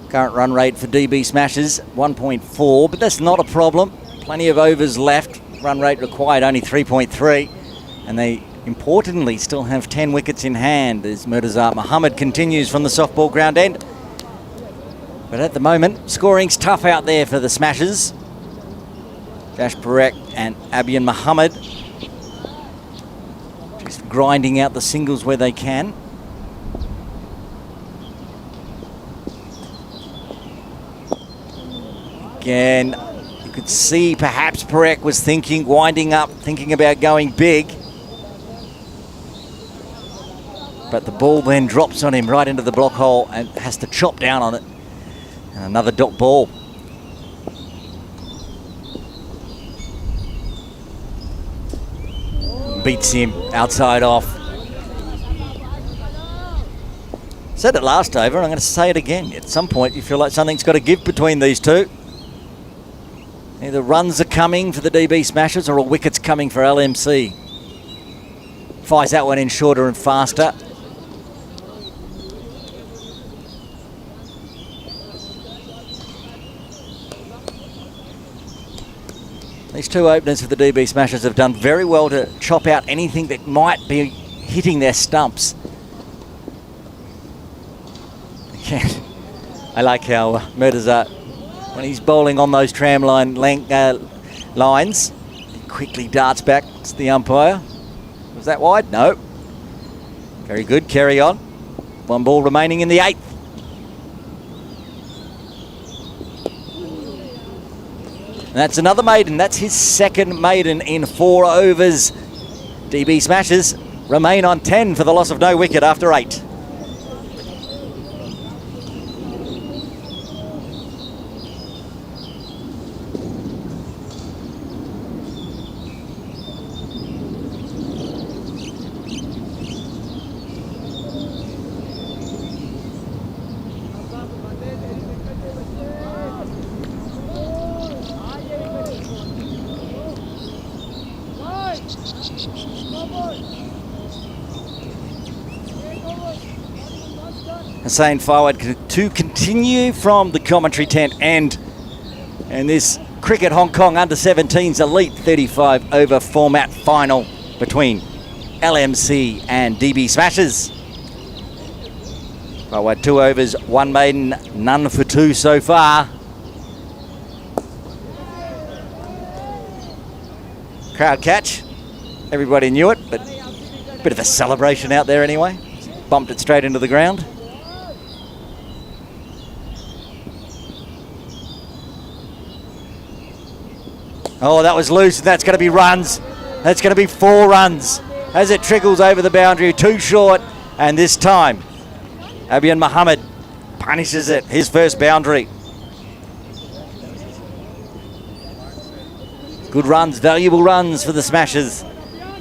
Current run rate for DB Smashers 1.4, but that's not a problem. Plenty of overs left. Run rate required only 3.3, and they importantly still have 10 wickets in hand as Murtaza Muhammad continues from the softball ground end. But at the moment, scoring's tough out there for the Smashers. Jash Parekh and Abhiyan Muhammad just grinding out the singles where they can. Again, you could see perhaps Parekh was thinking, winding up, thinking about going big. But the ball then drops on him right into the block hole and has to chop down on it. And another dot ball. Beats him outside off. Said it last over, and I'm going to say it again. At some point, you feel like something's got to give between these two. Either runs are coming for the DB Smashers or a wicket's coming for LMC. Fires that one in shorter and faster. These two openers for the DB Smashers have done very well to chop out anything that might be hitting their stumps. Again, I like how Murtaza, when he's bowling on those tramline lines, he quickly darts back to the umpire. Was that wide? No. Very good, carry on. One ball remaining in the 8th. And that's another maiden. That's his second maiden in 4 overs. DB Smashers remain on 10 for the loss of no wicket after 8. Hussain Fawad to continue from the commentary tent and this Cricket Hong Kong Under-17s Elite 35 over format final between LMC and DB Smashers. Fawad 2 overs, 1 maiden, none for 2 so far. Crowd catch. Everybody knew it, but Bit of a celebration out there anyway. Bumped it straight into the ground. Oh, that was loose, and that's going to be runs. That's going to be 4 runs as it trickles over the boundary. Too short, and this time, Abian Muhammad punishes it. His first boundary. Good runs, valuable runs for the Smashers.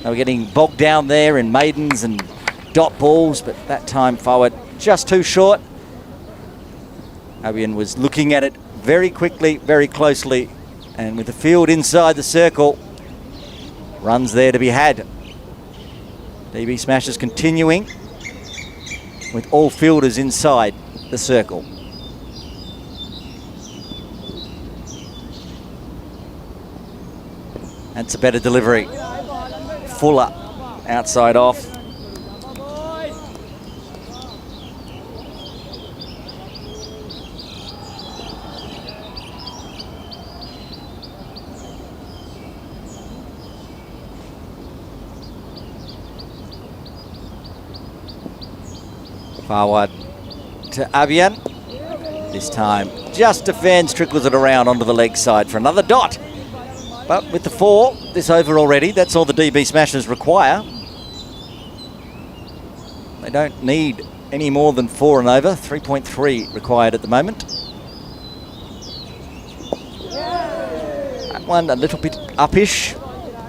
They were getting bogged down there in maidens and dot balls, but that time forward just too short. Abian was looking at it very quickly, very closely, and with the field inside the circle, runs there to be had. DB Smashers continuing with all fielders inside the circle. That's a better delivery. Fuller, outside off. Forward to Abian. This time just defends, trickles it around onto the leg side for another dot. But with the 4 this over already, that's all the DB Smashers require. They don't need any more than 4 and over. 3.3 required at the moment. That one a little bit upish,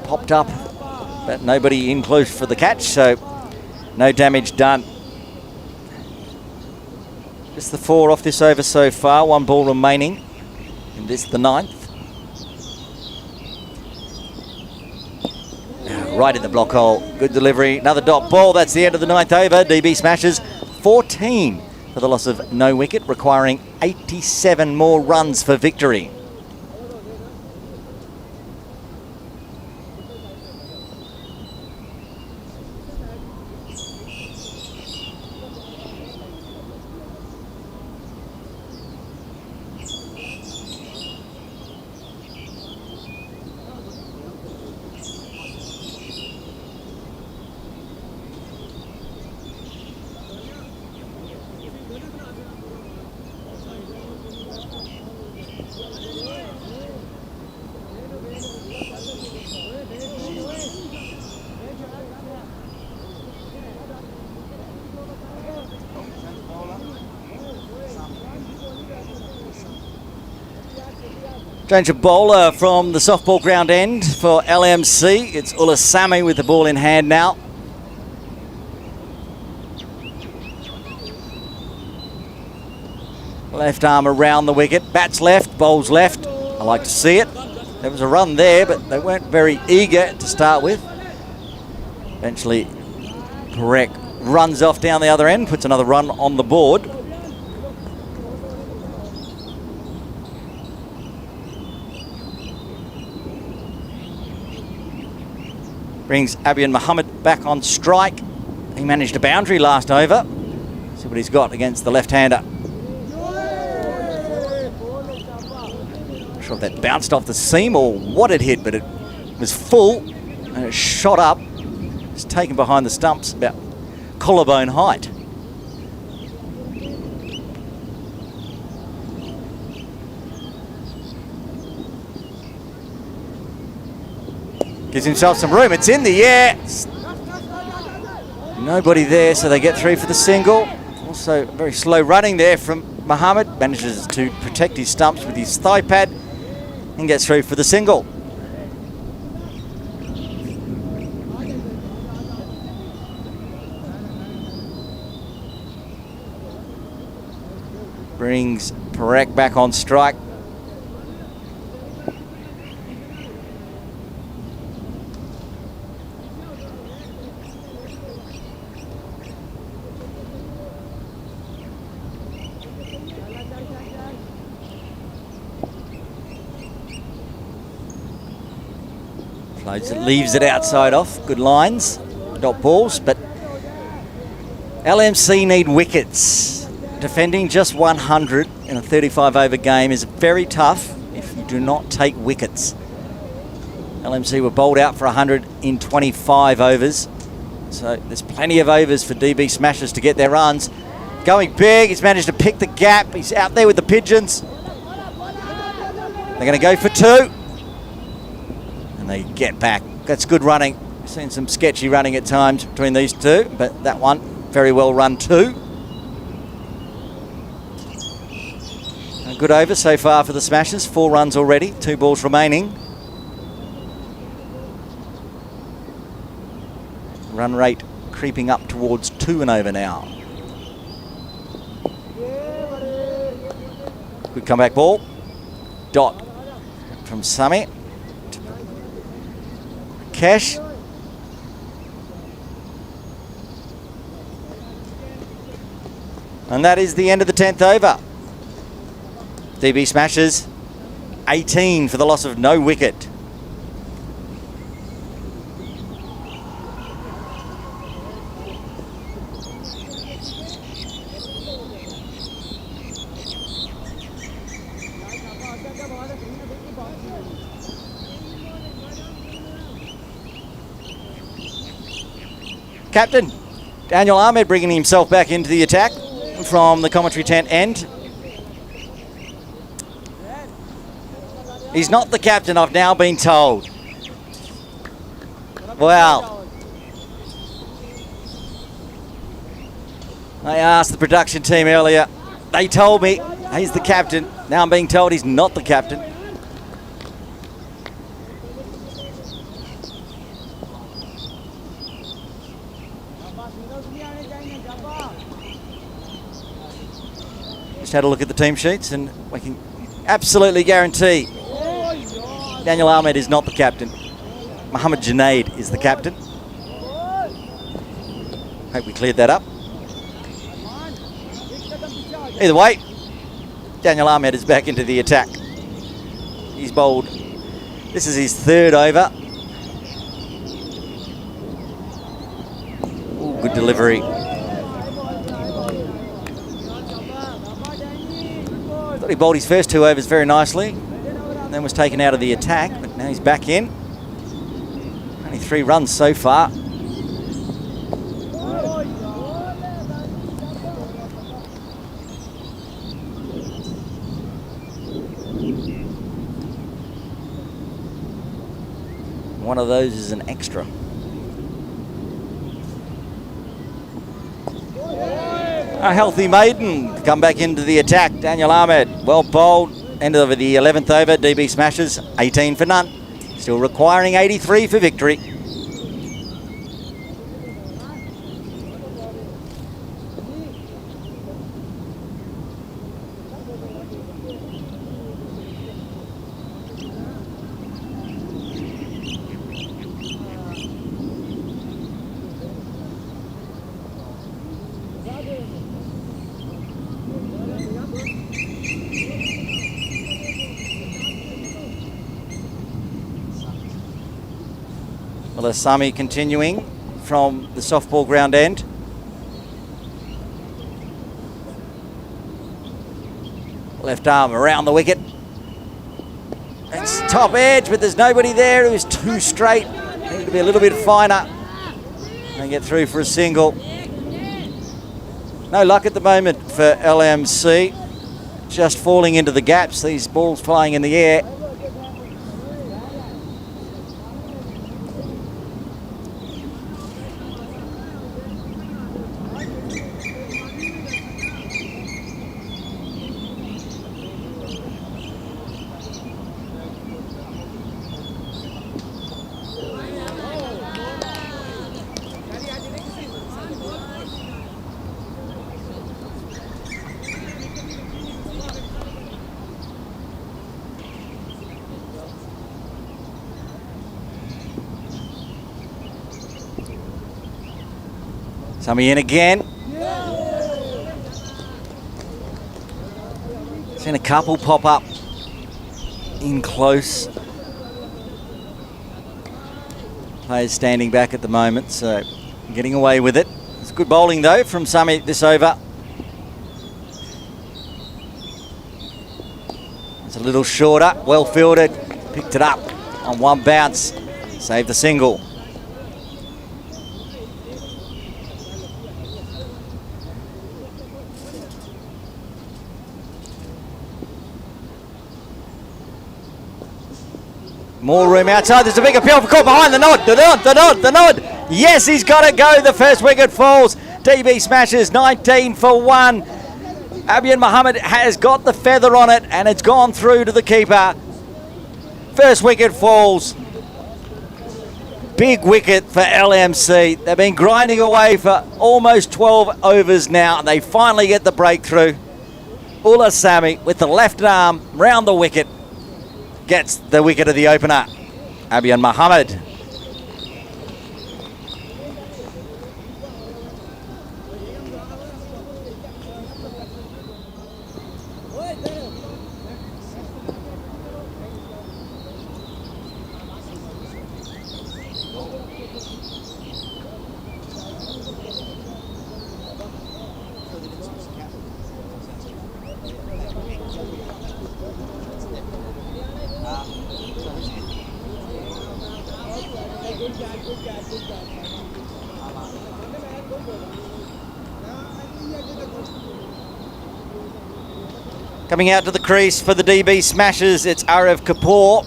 popped up, but nobody in close for the catch, so no damage done. Just the 4 off this over so far, 1 ball remaining, and this the 9th. Right in the block hole, good delivery, another dot ball, that's the end of the 9th over. DB Smashers 14 for the loss of no wicket, requiring 87 more runs for victory. Change of bowler from the softball ground end for LMC. It's Ulasami with the ball in hand now. Left arm around the wicket, bats left, bowls left. I like to see it. There was a run there, but they weren't very eager to start with. Eventually, Perek runs off down the other end, puts another run on the board. Brings Abian Muhammad back on strike. He managed a boundary last over. See what he's got against the left-hander. Not sure if that bounced off the seam or what it hit, but it was full and it shot up. It's taken behind the stumps about collarbone height. Gives himself some room. It's in the air. Nobody there, so they get through for the single. Also, very slow running there from Muhammad. Manages to protect his stumps with his thigh pad and gets through for the single. Brings Perek back on strike. Leaves it outside off. Good lines, dot balls, but LMC need wickets. Defending just 100 in a 35 over game is very tough if you do not take wickets. LMC were bowled out for 100 in 25 overs. So there's plenty of overs for DB Smashers to get their runs. Going big, he's managed to pick the gap. He's out there with the pigeons. They're going to go for 2. And they get back. That's good running. We've seen some sketchy running at times between these two, but that one, very well run too. A good over so far for the Smashers. 4 runs already, 2 balls remaining. Run rate creeping up towards 2 and over now. Good comeback ball. Dot from Sammy. Cash. And that is the end of the 10th over. DB Smashers, 18 for the loss of no wicket. Captain Daniel Ahmed bringing himself back into the attack from the commentary tent end. He's not the captain, I've now been told. Well, I asked the production team earlier. They told me he's the captain. Now I'm being told he's not the captain. Just had a look at the team sheets and we can absolutely guarantee Daniel Ahmed is not the captain. Mohammed Junaid is the captain. Hope we cleared that up. Either way, Daniel Ahmed is back into the attack. He's bowled. This is his 3rd over. Ooh, good delivery. Thought he bowled his first 2 overs very nicely, and then was taken out of the attack, but now he's back in. Only 3 runs so far. One of those is an extra. A healthy maiden come back into the attack. Daniel Ahmed, well bowled. End of the 11th over. DB Smashers, 18 for none. Still requiring 83 for victory. Well, Asami continuing from the softball ground end. Left arm around the wicket. It's top edge, but there's nobody there. It was too straight. Needed to be a little bit finer and get through for a single. No luck at the moment for LMC. Just falling into the gaps. These balls flying in the air. Sammy in again. Seen a couple pop up in close. Players standing back at the moment, so getting away with it. It's good bowling though from Sammy this over. It's a little shorter, well fielded. Picked it up on one bounce. Saved the single. More room outside. There's a big appeal for caught behind the nod. The nod. Yes, he's got to go. The first wicket falls. DB Smashers 19 for 1. Abian Mohammed has got the feather on it and it's gone through to the keeper. First wicket falls. Big wicket for LMC. They've been grinding away for almost 12 overs now and they finally get the breakthrough. Ullah Sami with the left arm round the wicket gets the wicket of the opener, Abian Mohammed. Coming out to the crease for the DB Smashers, it's Arif Kapoor.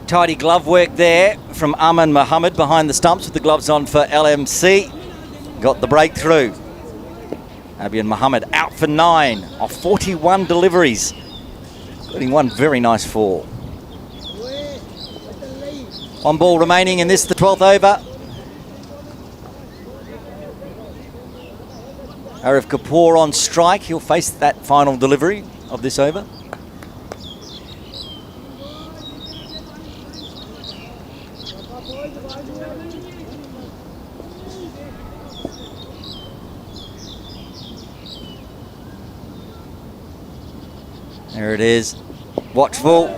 Tidy glove work there from Aman Mohammed behind the stumps with the gloves on for LMC. Got the breakthrough. Abian Mohammed out for 9 off 41 deliveries, including one very nice 4. On ball remaining in this, the 12th over. Arif Kapoor on strike. He'll face that final delivery of this over. There it is. Watchful.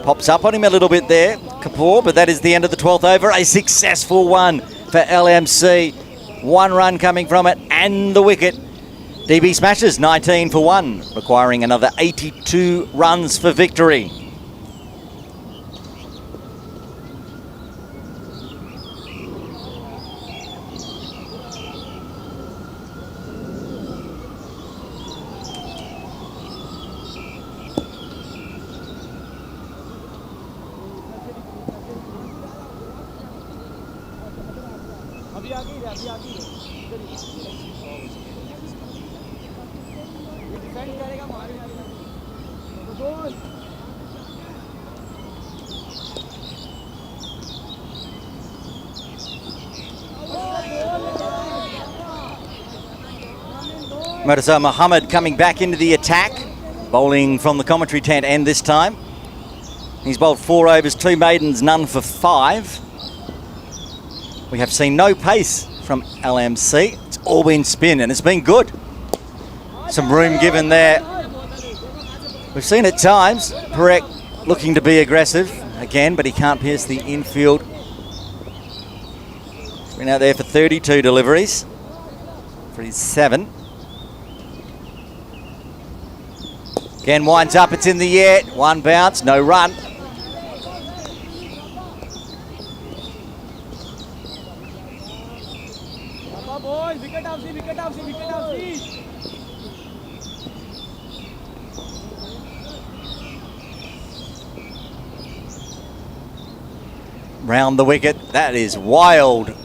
Pops up on him a little bit there, Kapoor, but that is the end of the 12th over. A successful one for LMC. 1 run coming from it and the wicket. DB Smashers 19 for 1, requiring another 82 runs for victory. Murtaza Mohammed coming back into the attack, bowling from the commentary tent end this time. He's bowled 4 overs, 2 maidens, none for 5. We have seen no pace from LMC. It's all been spin and it's been good. Some room given there. We've seen at times Parekh looking to be aggressive again, but he can't pierce the infield. He's been out there for 32 deliveries for his 7. Again, winds up, it's in the air. 1 bounce, no run. Round the wicket, that is wild. It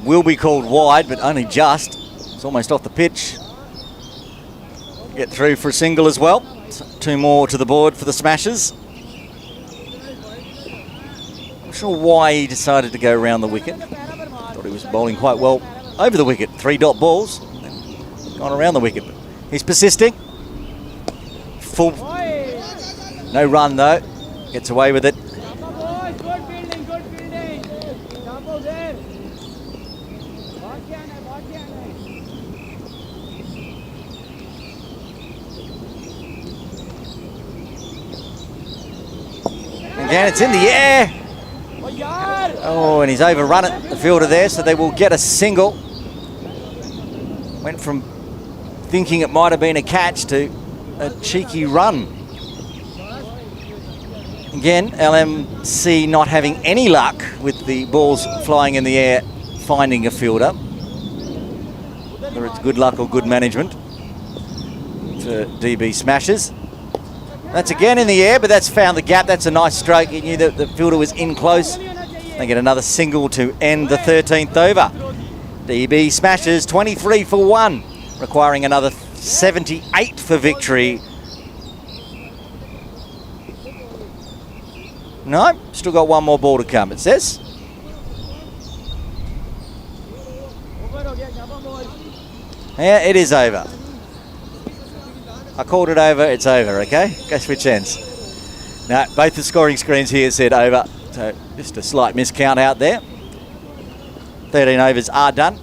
will be called wide, but only just. It's almost off the pitch. Get through for a single as well. 2 more to the board for the Smashers. Not sure why he decided to go around the wicket. Thought he was bowling quite well over the wicket. 3 dot balls, gone around the wicket. He's persisting. Full. No run though. Gets away with it. Again, it's in the air. Oh, and he's overrun it, the fielder there, so they will get a single. Went from thinking it might have been a catch to a cheeky run. Again, LMC not having any luck with the balls flying in the air, finding a fielder. Whether it's good luck or good management. For for DB Smashers. That's again in the air, but that's found the gap. That's a nice stroke. He knew that the fielder was in close. They get another single to end the 13th over. DB Smashers 23 for 1, requiring another 78 for victory. No, still got one more ball to come, it says. Yeah, it is over. I called it over, it's over, okay? Go switch ends. No, both the scoring screens here said over, so just a slight miscount out there. 13 overs are done.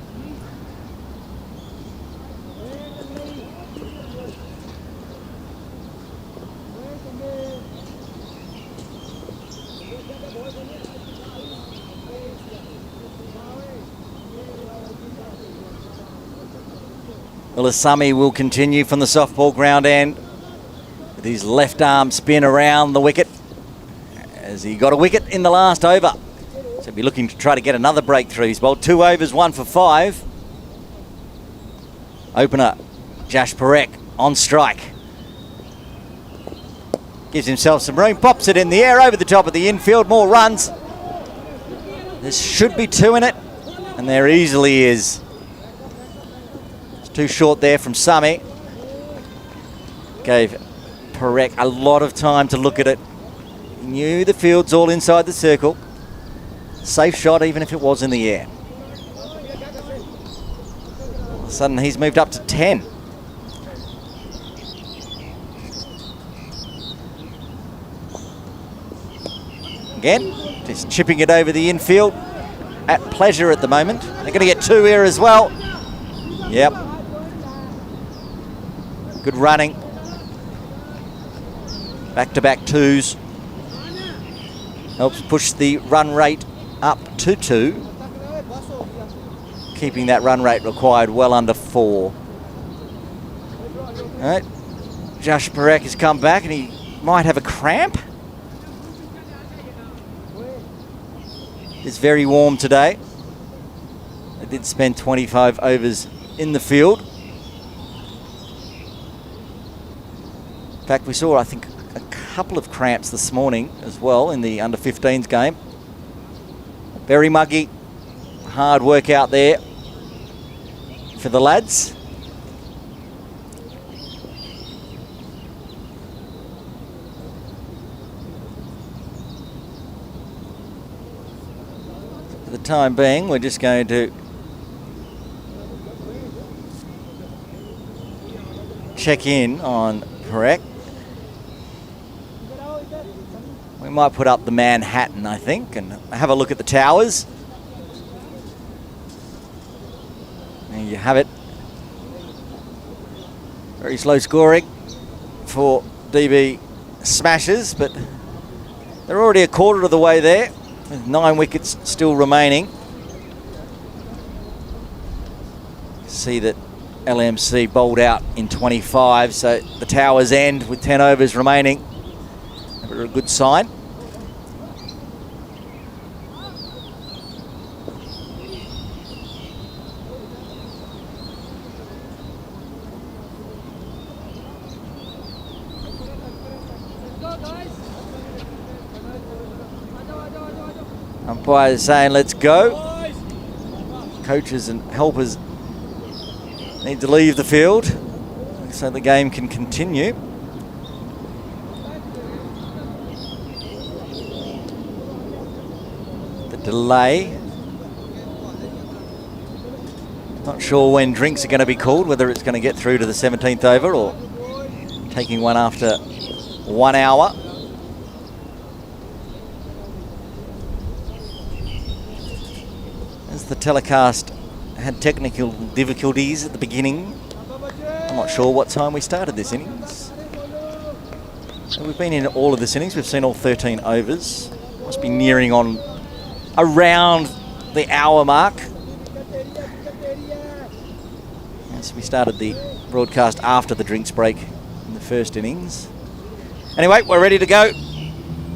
Ulasami will continue from the softball ground end with his left arm spin around the wicket as he got a wicket in the last over. So he'll be looking to try to get another breakthrough. He's bowled 2 overs, 1 for 5. Opener Jash Parekh on strike. Gives himself some room, pops it in the air over the top of the infield. More runs. There should be 2 in it, and there easily is. Too short there from Sami. Gave Parekh a lot of time to look at it. He knew the field's all inside the circle. Safe shot even if it was in the air. All of a sudden he's moved up to 10. Again, just chipping it over the infield at pleasure at the moment. They're going to get 2 here as well. Yep. Good running. Back-to-back 2s. Helps push the run rate up to 2. Keeping that run rate required well under 4. All right. Jash Parekh has come back and he might have a cramp. It's very warm today. They did spend 25 overs in the field. In fact, we saw, I think, a couple of cramps this morning as well in the under-15s game. Very muggy. Hard work out there for the lads. For the time being, we're just going to check in on Parekh. We might put up the Manhattan, I think, and have a look at the towers. There you have it. Very slow scoring for DB Smashers, but they're already a quarter of the way there, with 9 wickets still remaining. See that LMC bowled out in 25, so the towers end with 10 overs remaining. A good sign. Umpires saying let's go. Coaches and helpers need to leave the field so the game can continue. The delay. Not sure when drinks are going to be called, whether it's going to get through to the 17th over or taking one after 1 hour. As the telecast had technical difficulties at the beginning. I'm not sure what time we started this innings. So we've been in all of this innings. We've seen all 13 overs. Must be nearing on around the hour mark. Yes, we started the broadcast after the drinks break in the first innings. Anyway, we're ready to go.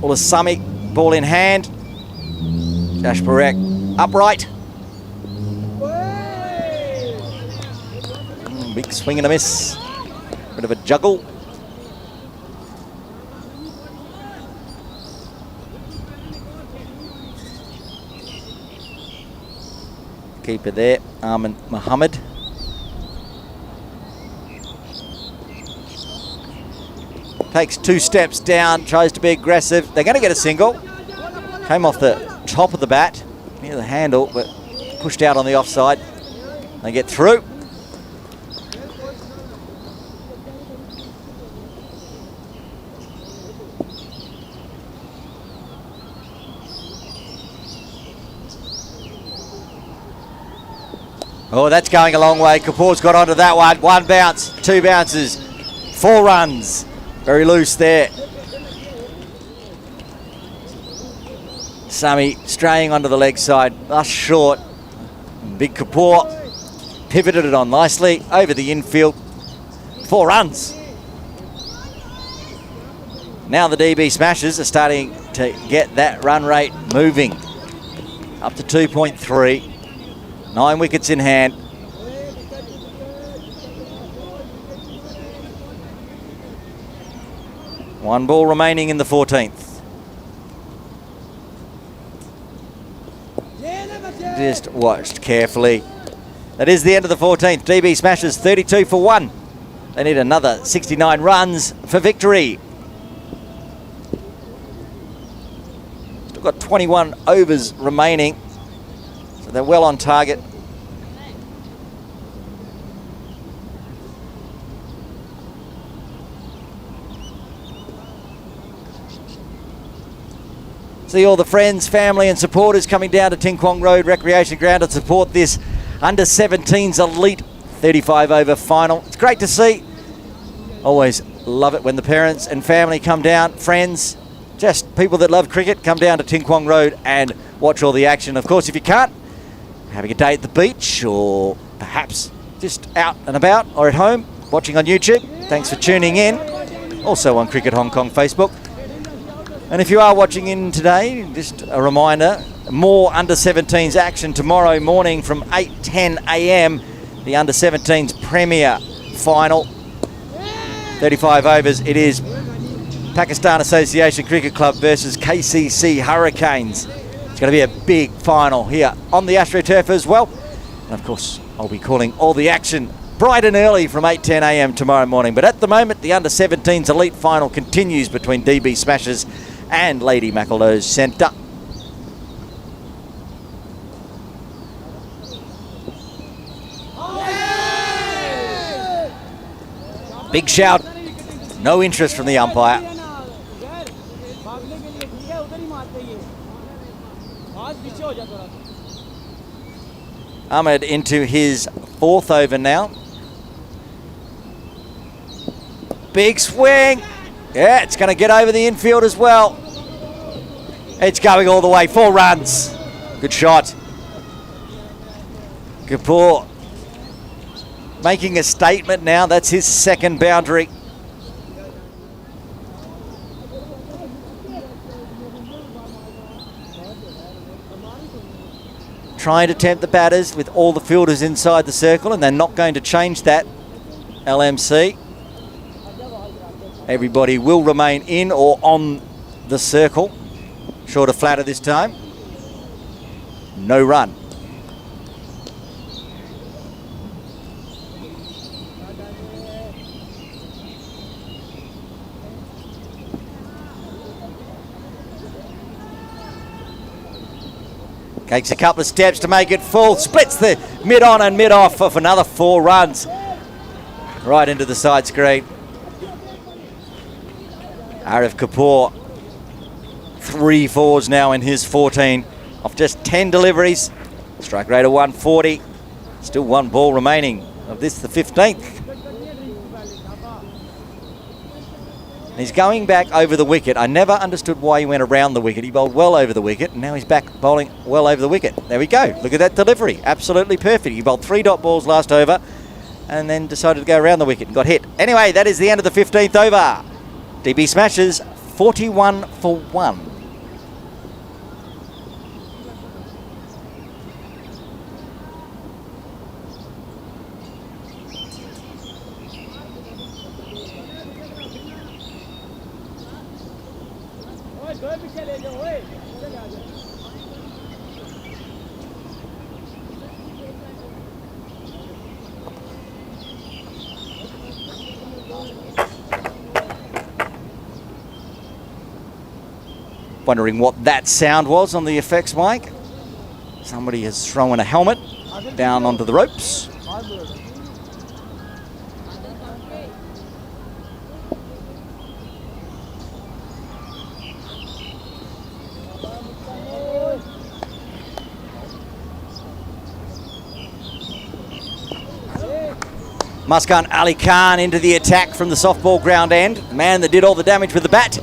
Ulasami, ball in hand. Jash Parekh, upright. Big swing and a miss. Bit of a juggle. Keeper there, Armin Mohammed. Takes 2 steps down, tries to be aggressive. They're going to get a single. Came off the top of the bat, near the handle, but pushed out on the offside. They get through. Oh, that's going a long way. Kapoor's got onto that one. 1 bounce, 2 bounces, 4 runs. Very loose there. Sami straying onto the leg side. That's short. Big Kapoor pivoted it on nicely over the infield. 4 runs. Now the DB Smashers are starting to get that run rate moving. Up to 2.3. 9 wickets in hand. One ball remaining in the 14th. Just watched carefully. That is the end of the 14th. DB Smashers 32 for 1. They need another 69 runs for victory. Still got 21 overs remaining, so they're well on target. See all the friends, family and supporters coming down to Ting Kwong Road Recreation Ground to support this under-17s Elite 35 over final. It's great to see. Always love it when the parents and family come down, friends, just people that love cricket, come down to Ting Kwong Road and watch all the action. Of course, if you can't, having a day at the beach or perhaps just out and about or at home watching on YouTube, thanks for tuning in. Also on Cricket Hong Kong Facebook. And if you are watching in today, just a reminder, more under-17s action tomorrow morning from 8:10 a.m. The under-17s Premier Final. 35 overs. It is Pakistan Association Cricket Club versus KCC Hurricanes. It's going to be a big final here on the AstroTurf as well. And of course, I'll be calling all the action bright and early from 8:10 a.m. tomorrow morning. But at the moment, the under-17s Elite Final continues between DB Smashers and Lady Macklelo's Centre. Big shout. No interest from the umpire. Ahmed into his 4th over now. Big swing. Yeah, it's going to get over the infield as well. It's going all the way. 4 runs. Good shot. Kapoor making a statement now. That's his 2nd boundary. Trying to tempt the batters with all the fielders inside the circle, and they're not going to change that, LMC. Everybody will remain in or on the circle. Short of flatter this time. No run. Takes a couple of steps to make it full. Splits the mid-on and mid-off of another 4 runs. Right into the side screen. Arif Kapoor, 3 fours now in his 14 off just 10 deliveries. Strike rate of 140. Still 1 ball remaining of this, the 15th. He's going back over the wicket. I never understood why he went around the wicket. He bowled well over the wicket, and now he's back bowling well over the wicket. There we go. Look at that delivery. Absolutely perfect. He bowled 3 dot balls last over and then decided to go around the wicket and got hit. Anyway, that is the end of the 15th over. DB Smashers 41 for 1. Wondering what that sound was on the effects mic. Somebody has thrown a helmet down onto the ropes. Muskan Ali Khan into the attack from the softball ground end. The man that did all the damage with the bat.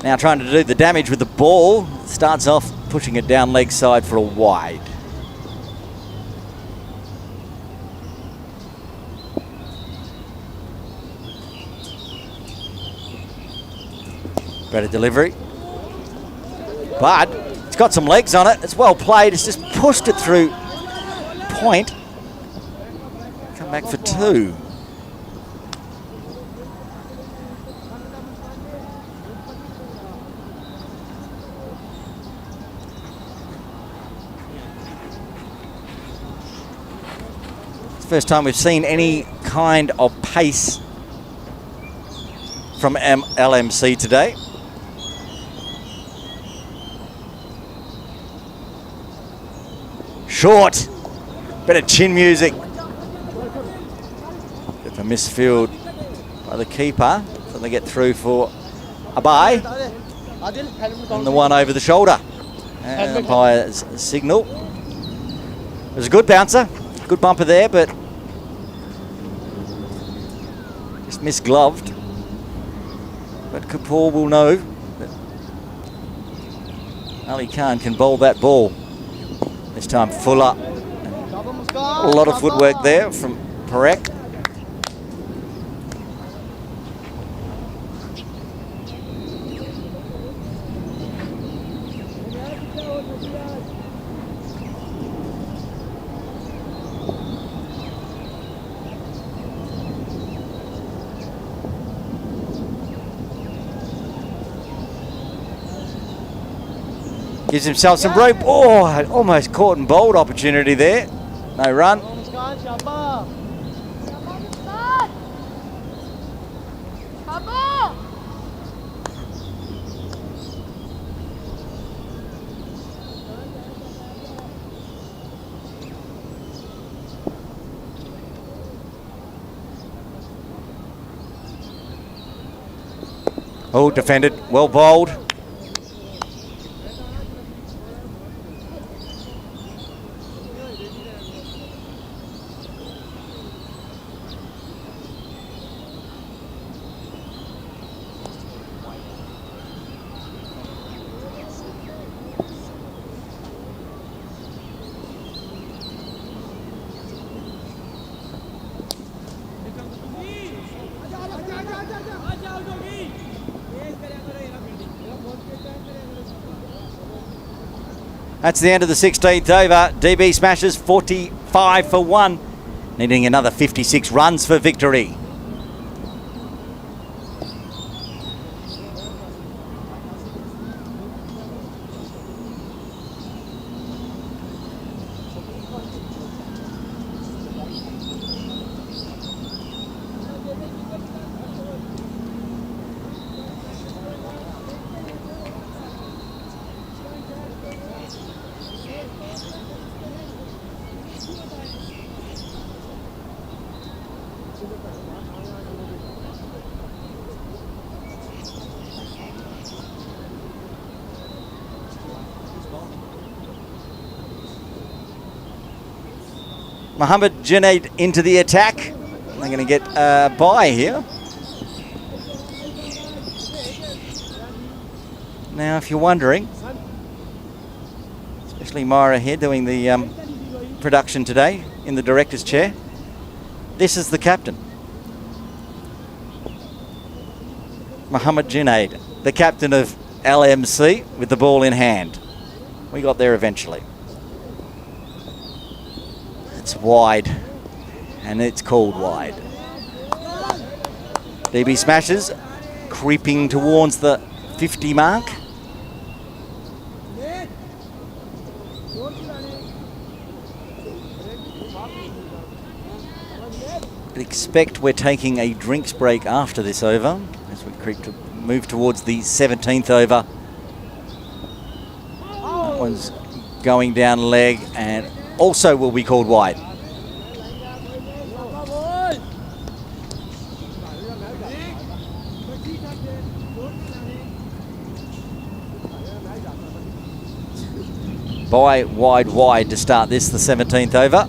Now trying to do the damage with the ball. Starts off pushing it down leg side for a wide. Better delivery. But it's got some legs on it. It's well played. It's just pushed it through point. Come back for two. First time we've seen any kind of pace from LMC today. Short. Bit of chin music. Bit of a misfield by the keeper. So they get through for a bye. And the one over the shoulder. And by a signal. It was a good bouncer. Good bumper there, but just misgloved. But Kapoor will know that Ali Khan can bowl that ball. This time Fuller. A lot of footwork there from Parekh. Gives himself some rope. Oh, almost caught and bowled opportunity there. No run. Oh, defended. Well bowled. That's the end of the 16th over. DB Smashers 45 for 1. Needing another 56 runs for victory. Mohammad Junaid into the attack. They're going to get a bye here. Now, if you're wondering, especially Myra here doing the production today in the director's chair, this is the captain. Mohammad Junaid, the captain of LMC with the ball in hand. We got there eventually. It's wide, and it's called wide. DB Smashers creeping towards the 50 mark. I'd expect we're taking a drinks break after this over as we move towards the 17th over. That one's going down leg and also will be called wide. By wide to start this, the 17th over.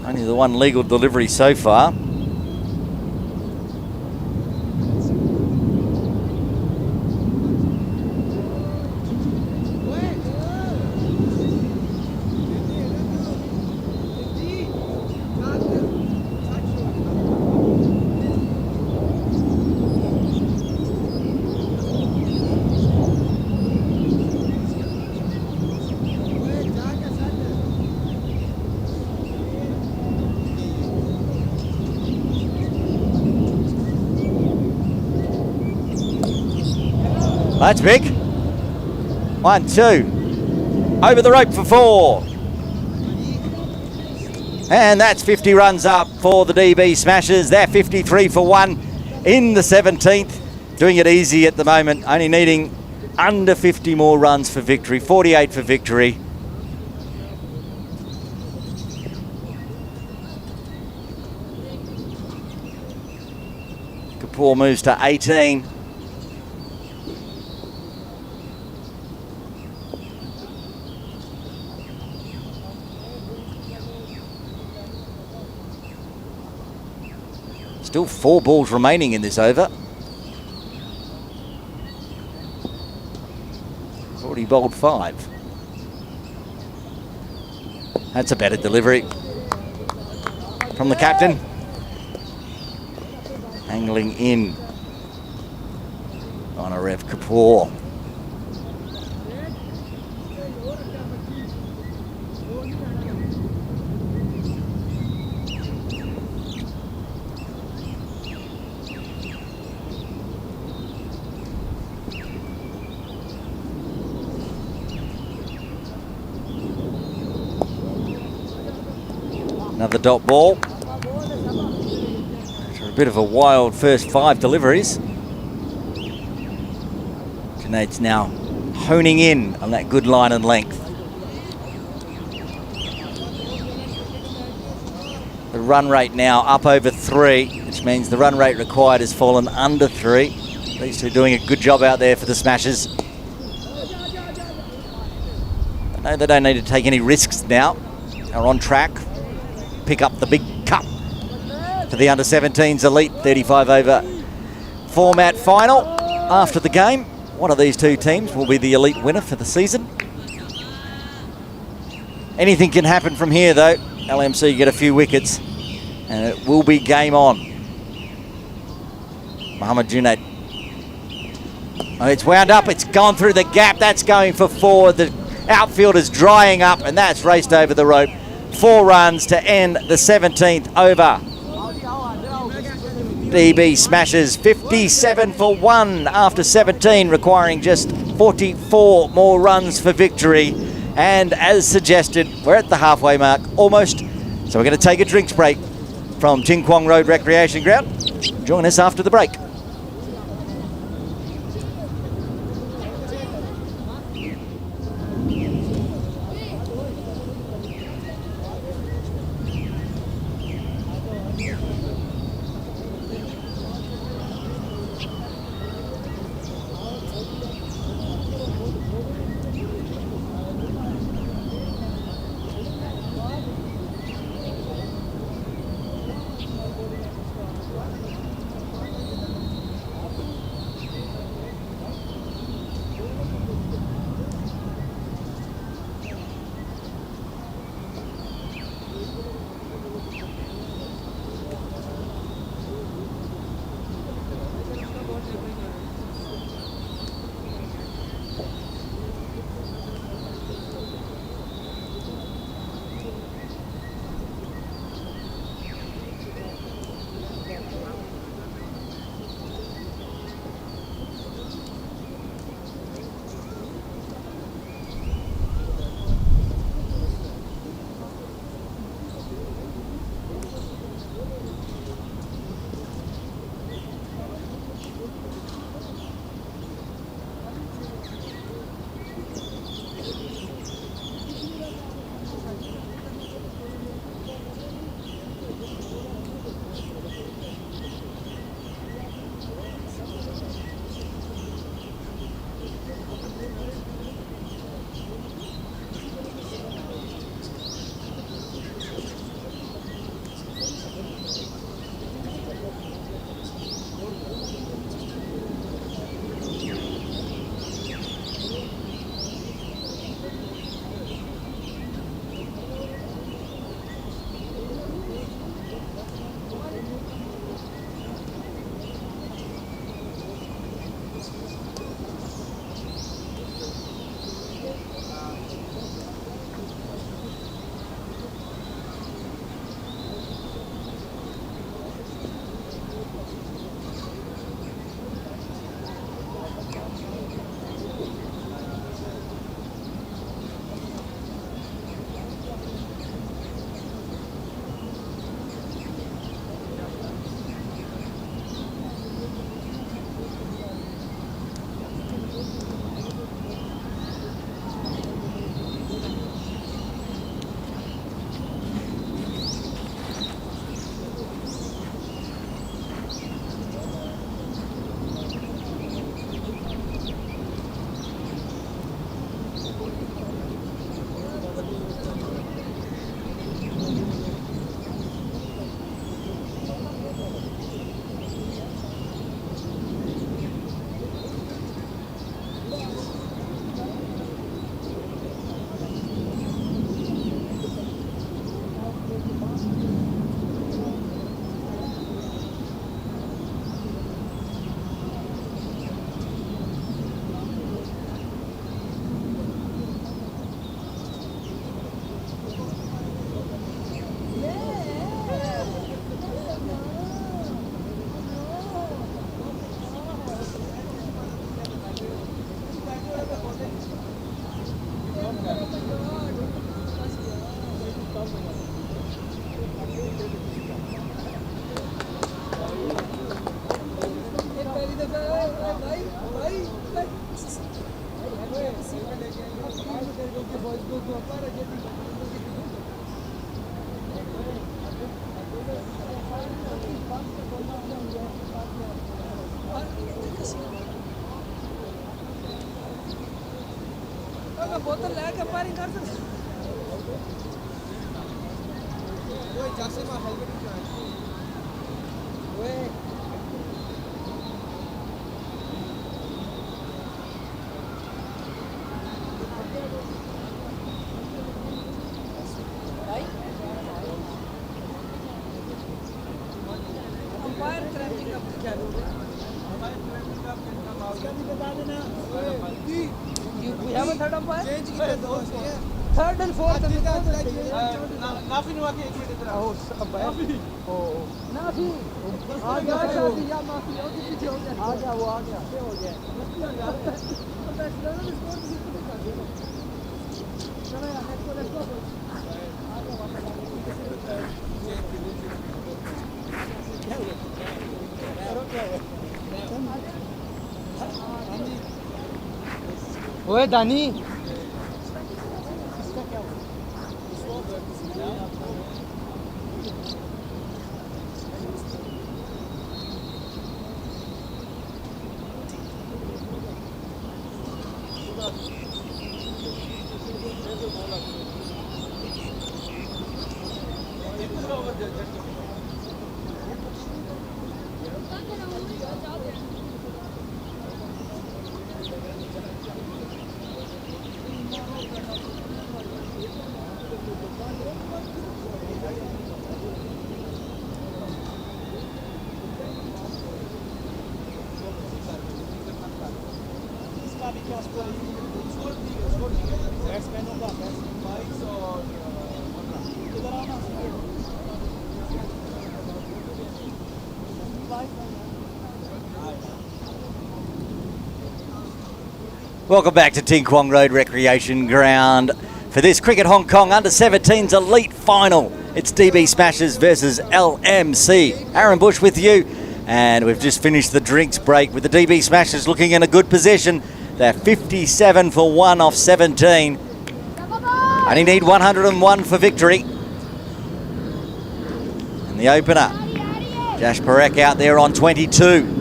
Only the one legal delivery so far. That's big. 1, 2. Over the rope for 4. And that's 50 runs up for the DB Smashers. They're 53 for 1 in the 17th. Doing it easy at the moment, only needing under 50 more runs for victory. 48 for victory. Kapoor moves to 18. Still 4 balls remaining in this over. Already bowled 5. That's a better delivery from the captain. Angling in on a Rev Kapoor. Another dot ball. After a bit of a wild first 5 deliveries. Junaid's now honing in on that good line and length. The run rate now up over 3, which means the run rate required has fallen under 3. These two are doing a good job out there for the Smashers. I know they don't need to take any risks now. They're on track. Pick up the big cup for the under-17s Elite 35 over format final. After the game, one of these two teams will be the Elite winner for the season. Anything can happen from here though. LMC get a few wickets and it will be game on. Mohammad Junaid. Oh, it's wound up, it's gone through the gap. That's going for 4. The outfield is drying up and that's raced over the rope. 4 runs to end the 17th over. DB Smashers 57 for 1 after 17, requiring just 44 more runs for victory. And as suggested, we're at the halfway mark, almost. So we're going to take a drinks break from Ting Kwong Road Recreation Ground. Join us after the break. मैं बोतल लेके firing कर सकता ओए जैसे मैं helmet नहीं चाहिए ओए अंपायर क्रैपिंग अप क्या we have a third umpire? Change किया दो Third and fourth and नाफी नुआ के 1 मिनट इधर आओ umpire. नाफी आ गया शादी या माफी हो गई पीछे हो गया आ गया वो आ गया हो गया चलो यार लेट्स गो ओए दानी Welcome back to Ting Kwong Road Recreation Ground for this Cricket Hong Kong Under-17s Elite Final. It's DB Smashers versus LMC. Aaron Bush with you, and we've just finished the drinks break with the DB Smashers looking in a good position. They're 57 for 1 off 17. Only need 101 for victory. And the opener, Jash Parekh out there on 22.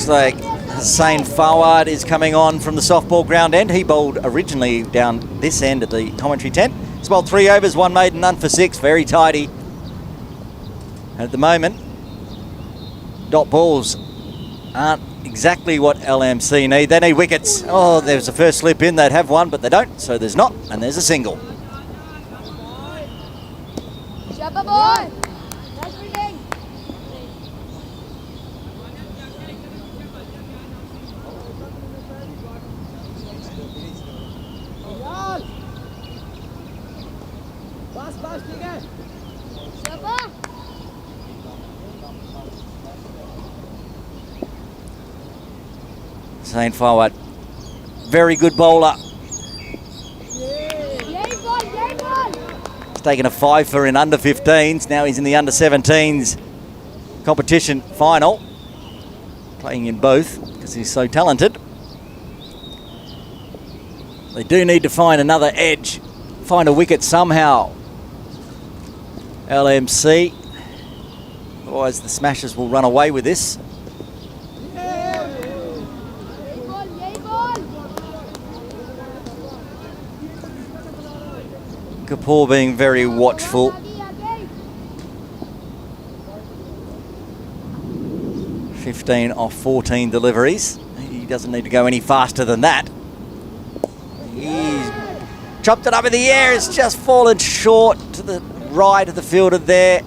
Like Hussain Fawad is coming on from the softball ground end. He bowled originally down this end at the commentary tent. He's bowled 3 overs, 1 maiden, none for 6. Very tidy. And at the moment, dot balls aren't exactly what LMC need. They need wickets. Oh, there's a first slip in. They'd have one, but they don't. So there's not. And there's a single. Shabba boy! Nice reading! बस ठीक है Shabba! Hussain Fawad, very good bowler. Yay ball! Yay ball! He's taken a 5 in under-15s. Now he's in the under-17s competition final. Playing in both because he's so talented. They do need to find another edge. Find a wicket somehow. LMC. Otherwise the Smashers will run away with this. Yay ball! Yay ball! Kapoor being very watchful. 15 off 14 deliveries. He doesn't need to go any faster than that. He's chopped it up in the air. It's just fallen short to the right of the fielder there.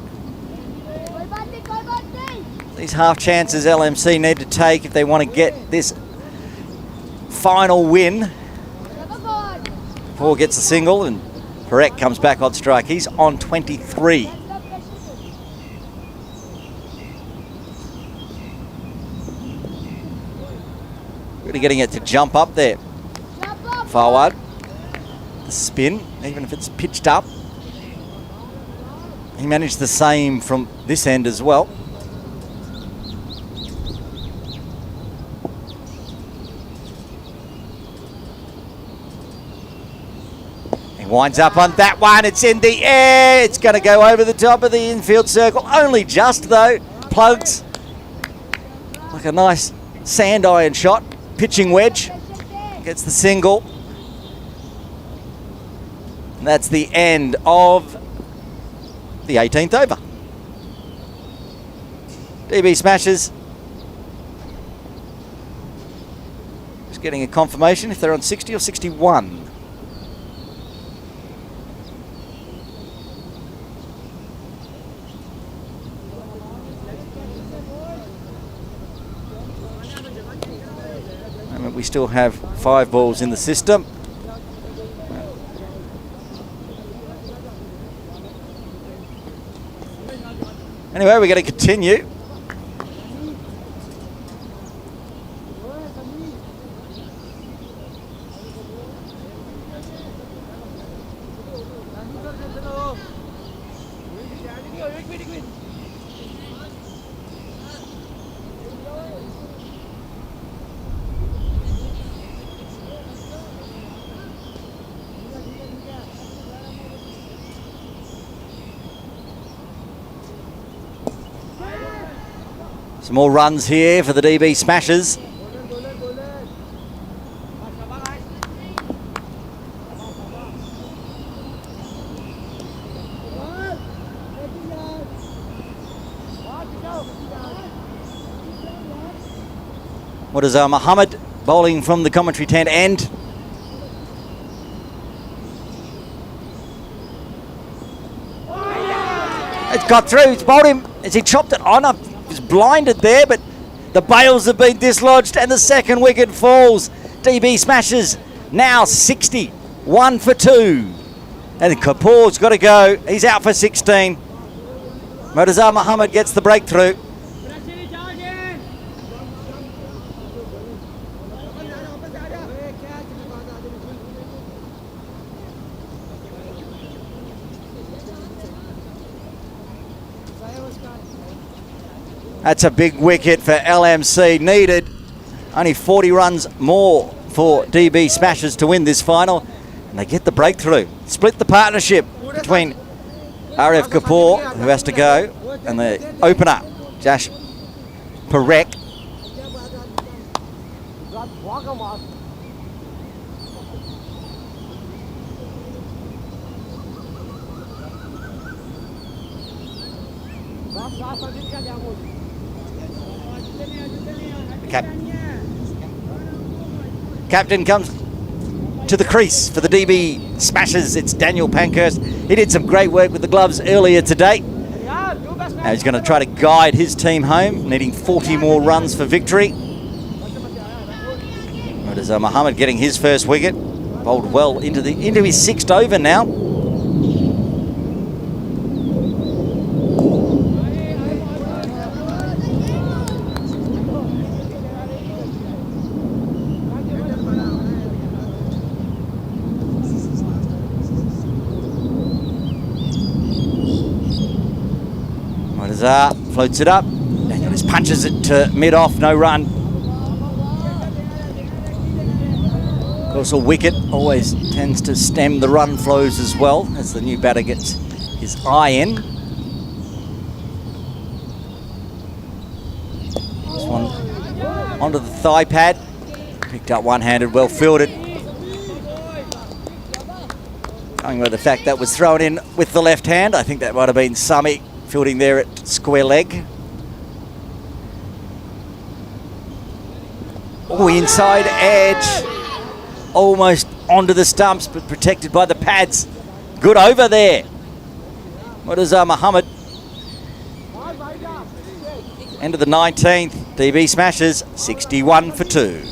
These half chances LMC need to take if they want to get this final win. Kapoor gets a single and Parekh comes back on strike. He's on 23. Really getting it to jump up there. Forward. The spin, even if it's pitched up. He managed the same from this end as well. He Winds up on that one. It's in the air. It's going to go over the top of the infield circle. Only just, though. Plugs like a nice sand iron shot. Pitching wedge. Gets the single. And that's the end of the 18th over. DB Smashers just getting a confirmation if they're on 60 or 61. We still have 5 balls in the system. Anyway, we're going to continue. Some more runs here for the DB Smashers. What is Muhammad bowling from the commentary tent end? It's got through, it's bowled him as he chopped it on. He was blinded there, but the bails have been dislodged and the second wicket falls. DB Smashers now 60, 1 for 2. And Kapoor's got to go, he's out for 16. Murtaza Muhammad gets the breakthrough. That's a big wicket for LMC, needed. Only 40 runs more for DB Smashers to win this final. And they get the breakthrough. Split the partnership between RF Kapoor, who has to go, and the opener, Jash Parekh. Captain comes to the crease for the DB Smashers. It's Daniel Pankhurst. He did some great work with the gloves earlier today. Now he's going to try to guide his team home, needing 40 more runs for victory. Murtaza Muhammad getting his first wicket. Bowled well into his 6th over now. Floats it up. Daniel just punches it to mid-off, no run. Of course, a wicket always tends to stem the run flows as well as the new batter gets his eye in. This one onto the thigh pad. Picked up one-handed, well fielded. Going by the fact that was thrown in with the left hand, I think that might have been Sami fielding there at square leg. Oh, inside edge. Almost onto the stumps, but protected by the pads. Good over there. Murtaza Muhammad. End of the 19th. DB Smashers 61 for 2.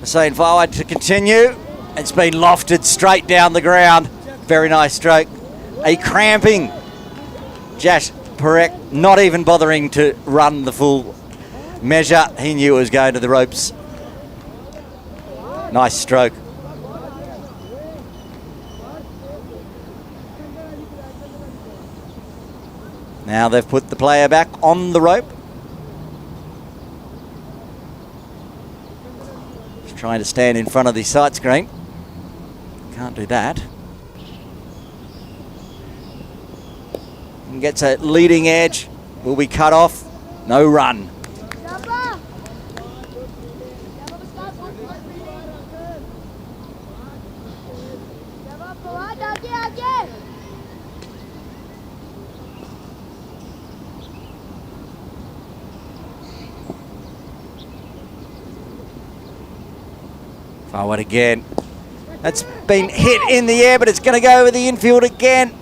Hussein forward to continue. It's been lofted straight down the ground. Very nice stroke. A cramping Jash Parek, not even bothering to run the full measure. He knew it was going to the ropes. Nice stroke. Now they've put the player back on the rope. Just trying to stand in front of the sight screen. Can't do that. And gets a leading edge. Will be cut off. No run. Shabba. Shabba, start first fielding. Shabba, forward, आगे. Forward again. That's been hit in the air, but it's going to go over the infield again.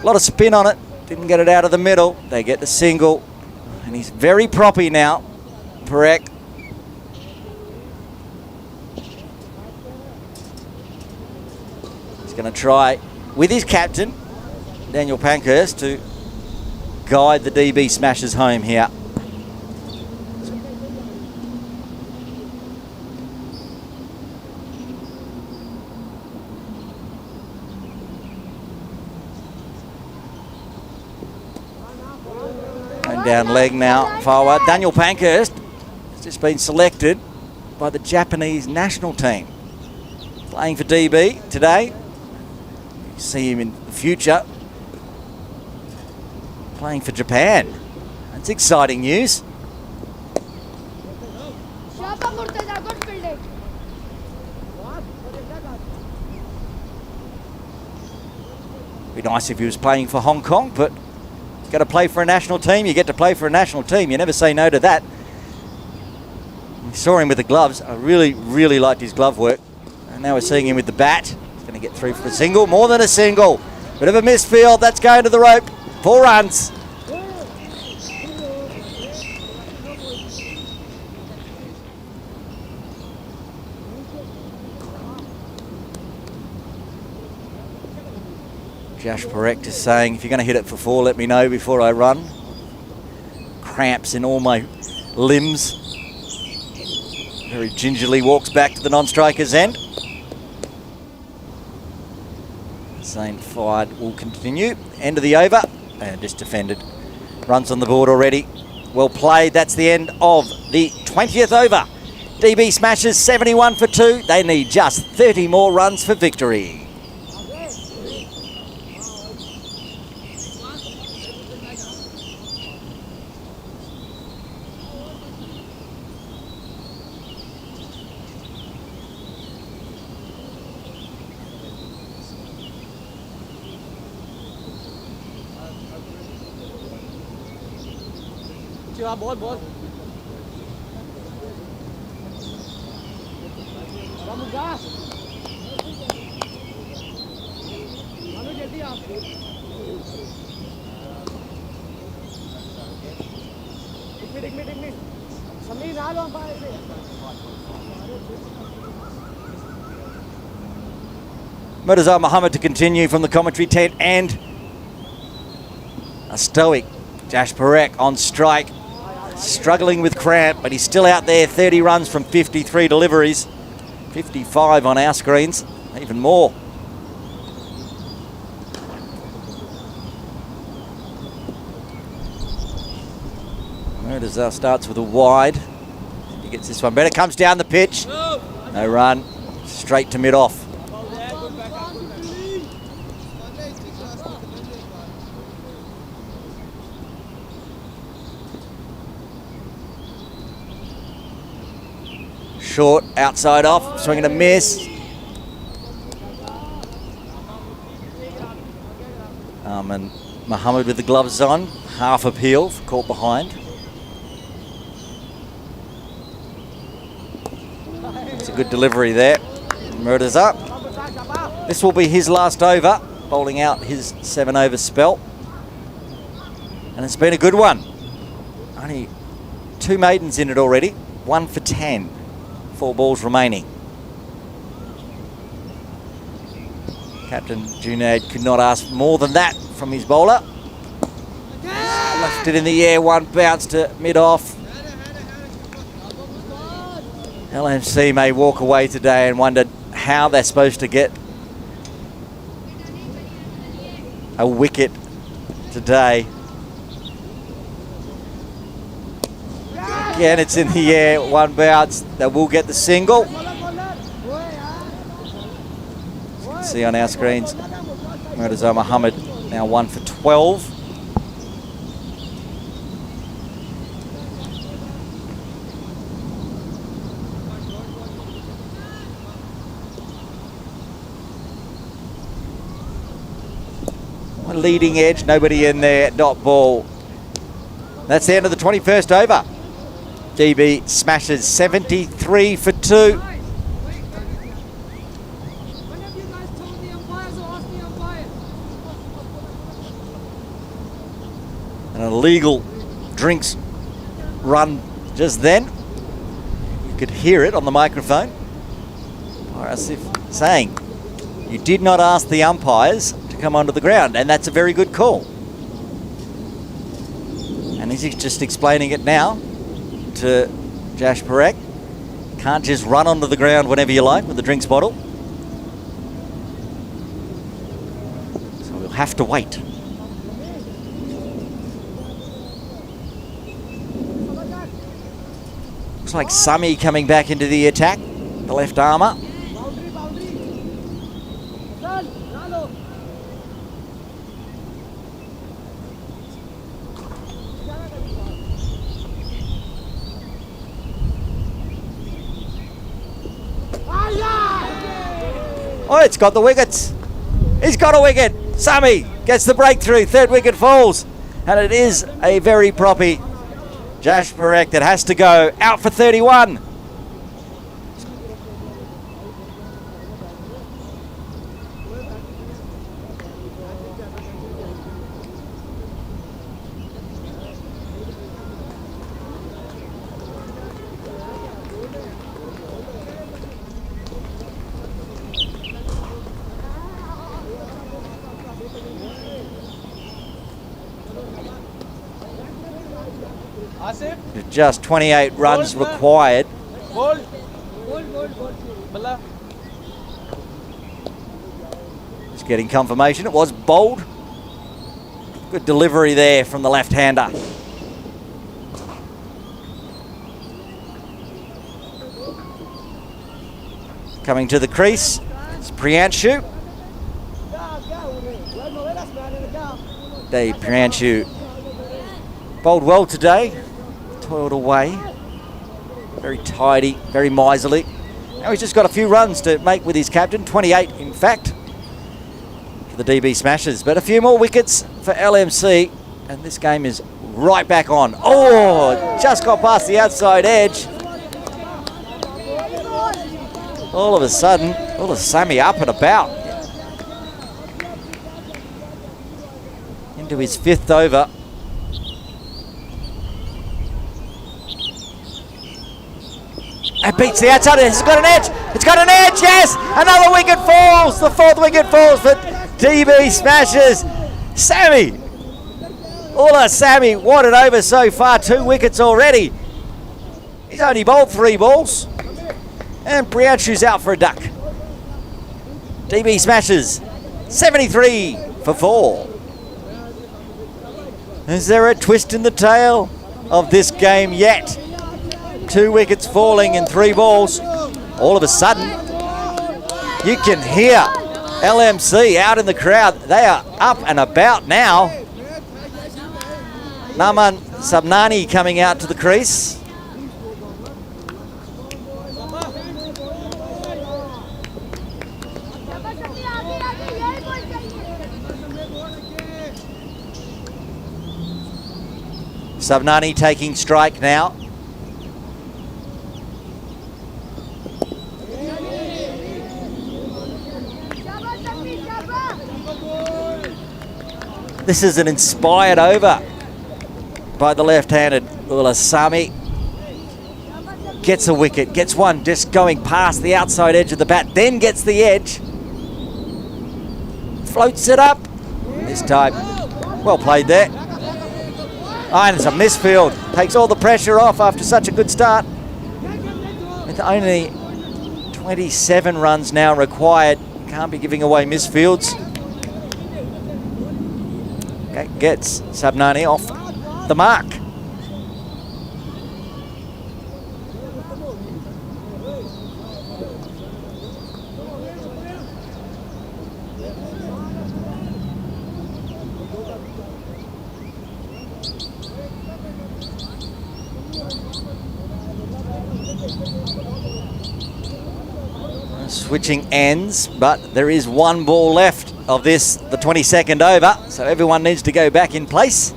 A lot of spin on it. Didn't get it out of the middle. They get the single. And he's very proppy now. Parek. He's going to try with his captain, Daniel Pankhurst, to guide the DB Smashers home here. Down leg now, forward. Daniel Pankhurst has just been selected by the Japanese national team. Playing for DB today. You see him in the future playing for Japan. That's exciting news. Shabba, Murtaza, good fielding. Be nice if he was playing for Hong Kong, but got to play for a national team. You get to play for a national team. You never say no to that. We saw him with the gloves. I really liked his glove work. And now we're seeing him with the bat. He's going to get through for a single. More than a single. Bit of a misfield. That's going to the rope. 4 runs. Josh Parek is saying, if you're going to hit it for 4, let me know before I run. Cramps in all my limbs. Very gingerly walks back to the non-striker's end. Same fired will continue. End of the over. And just defended. Runs on the board already. Well played. That's the end of the 20th over. DB Smashers 71 for 2. They need just 30 more runs for victory. Ball. Ramuga. Manu jaldi aap. एक minute. Sameer आ लो बाहर से. Murtaza Muhammad to continue from the commentary tent, and a stoic Jash Parek on strike. Struggling with cramp, but he's still out there. 30 runs from 53 deliveries. 55 on our screens, even more. Murtaza starts with a wide. He gets this one better. Comes down the pitch. No run. Straight to mid-off. Short, outside off, swing and a miss. And Muhammad with the gloves on, half appeal, caught behind. It's a good delivery there. Murtaza. This will be his last over, bowling out his 7-over spell. And it's been a good one. Only 2 maidens in it already, 1 for 10. 4 balls remaining. Captain Junaid could not ask more than that from his bowler. Left it in the air, one bounce to mid-off. LMC may walk away today and wonder how they're supposed to get a wicket today. Again, it's in the air, one bounce. They will get the single. As you can see on our screens, Murtaza Muhammad now 1 for 12. Leading edge, nobody in there, dot ball. That's the end of the 21st over. DB Smashers 73 for 2. When have you guys told the umpires or asked the umpire? An illegal drinks run just then. You could hear it on the microphone. Or as if saying, you did not ask the umpires to come onto the ground, and that's a very good call. And he's just explaining it now to Jash Parekh. Can't just run onto the ground whenever you like with the drinks bottle. So we'll have to wait. Looks like Sami coming back into the attack, the left armour. Oh, it's got the wickets. He's got a wicket. Sami gets the breakthrough. 3rd wicket falls. And it is a very proppy Jash Parekh that has to go out for 31. Just 28 runs required. Just getting confirmation. It was bowled. Good delivery there from the left-hander. Coming to the crease, it's Priyanshu. Dave Priyanshu bowled well today. Toiled away. Very tidy, very miserly. Now he's just got a few runs to make with his captain. 28, in fact, for the DB Smashers. But a few more wickets for LMC. And this game is right back on. Oh, just got past the outside edge. All of a sudden, Sami up and about. Into his 5th over. It beats the outside. It's got an edge. It's got an edge, yes! Another wicket falls. The 4th wicket falls for DB Smashers. Sami. Sami wanted over so far. 2 wickets already. He's only bowled 3 balls. And Priyanshu's out for a duck. DB Smashers 73 for 4. Is there a twist in the tail of this game yet? 2 wickets falling in 3 balls. All of a sudden, you can hear LMC out in the crowd. They are up and about now. Naman Sabnani coming out to the crease. Sabnani taking strike now. This is an inspired over by the left-handed Sami. Gets a wicket, gets one just going past the outside edge of the bat, then gets the edge. Floats it up. This time, well played there. And it's a misfield. Takes all the pressure off after such a good start. With only 27 runs now required. Can't be giving away misfields. That gets Sabnani off the mark. Switching ends, but there is one ball left of this, the 22nd over, so everyone needs to go back in place.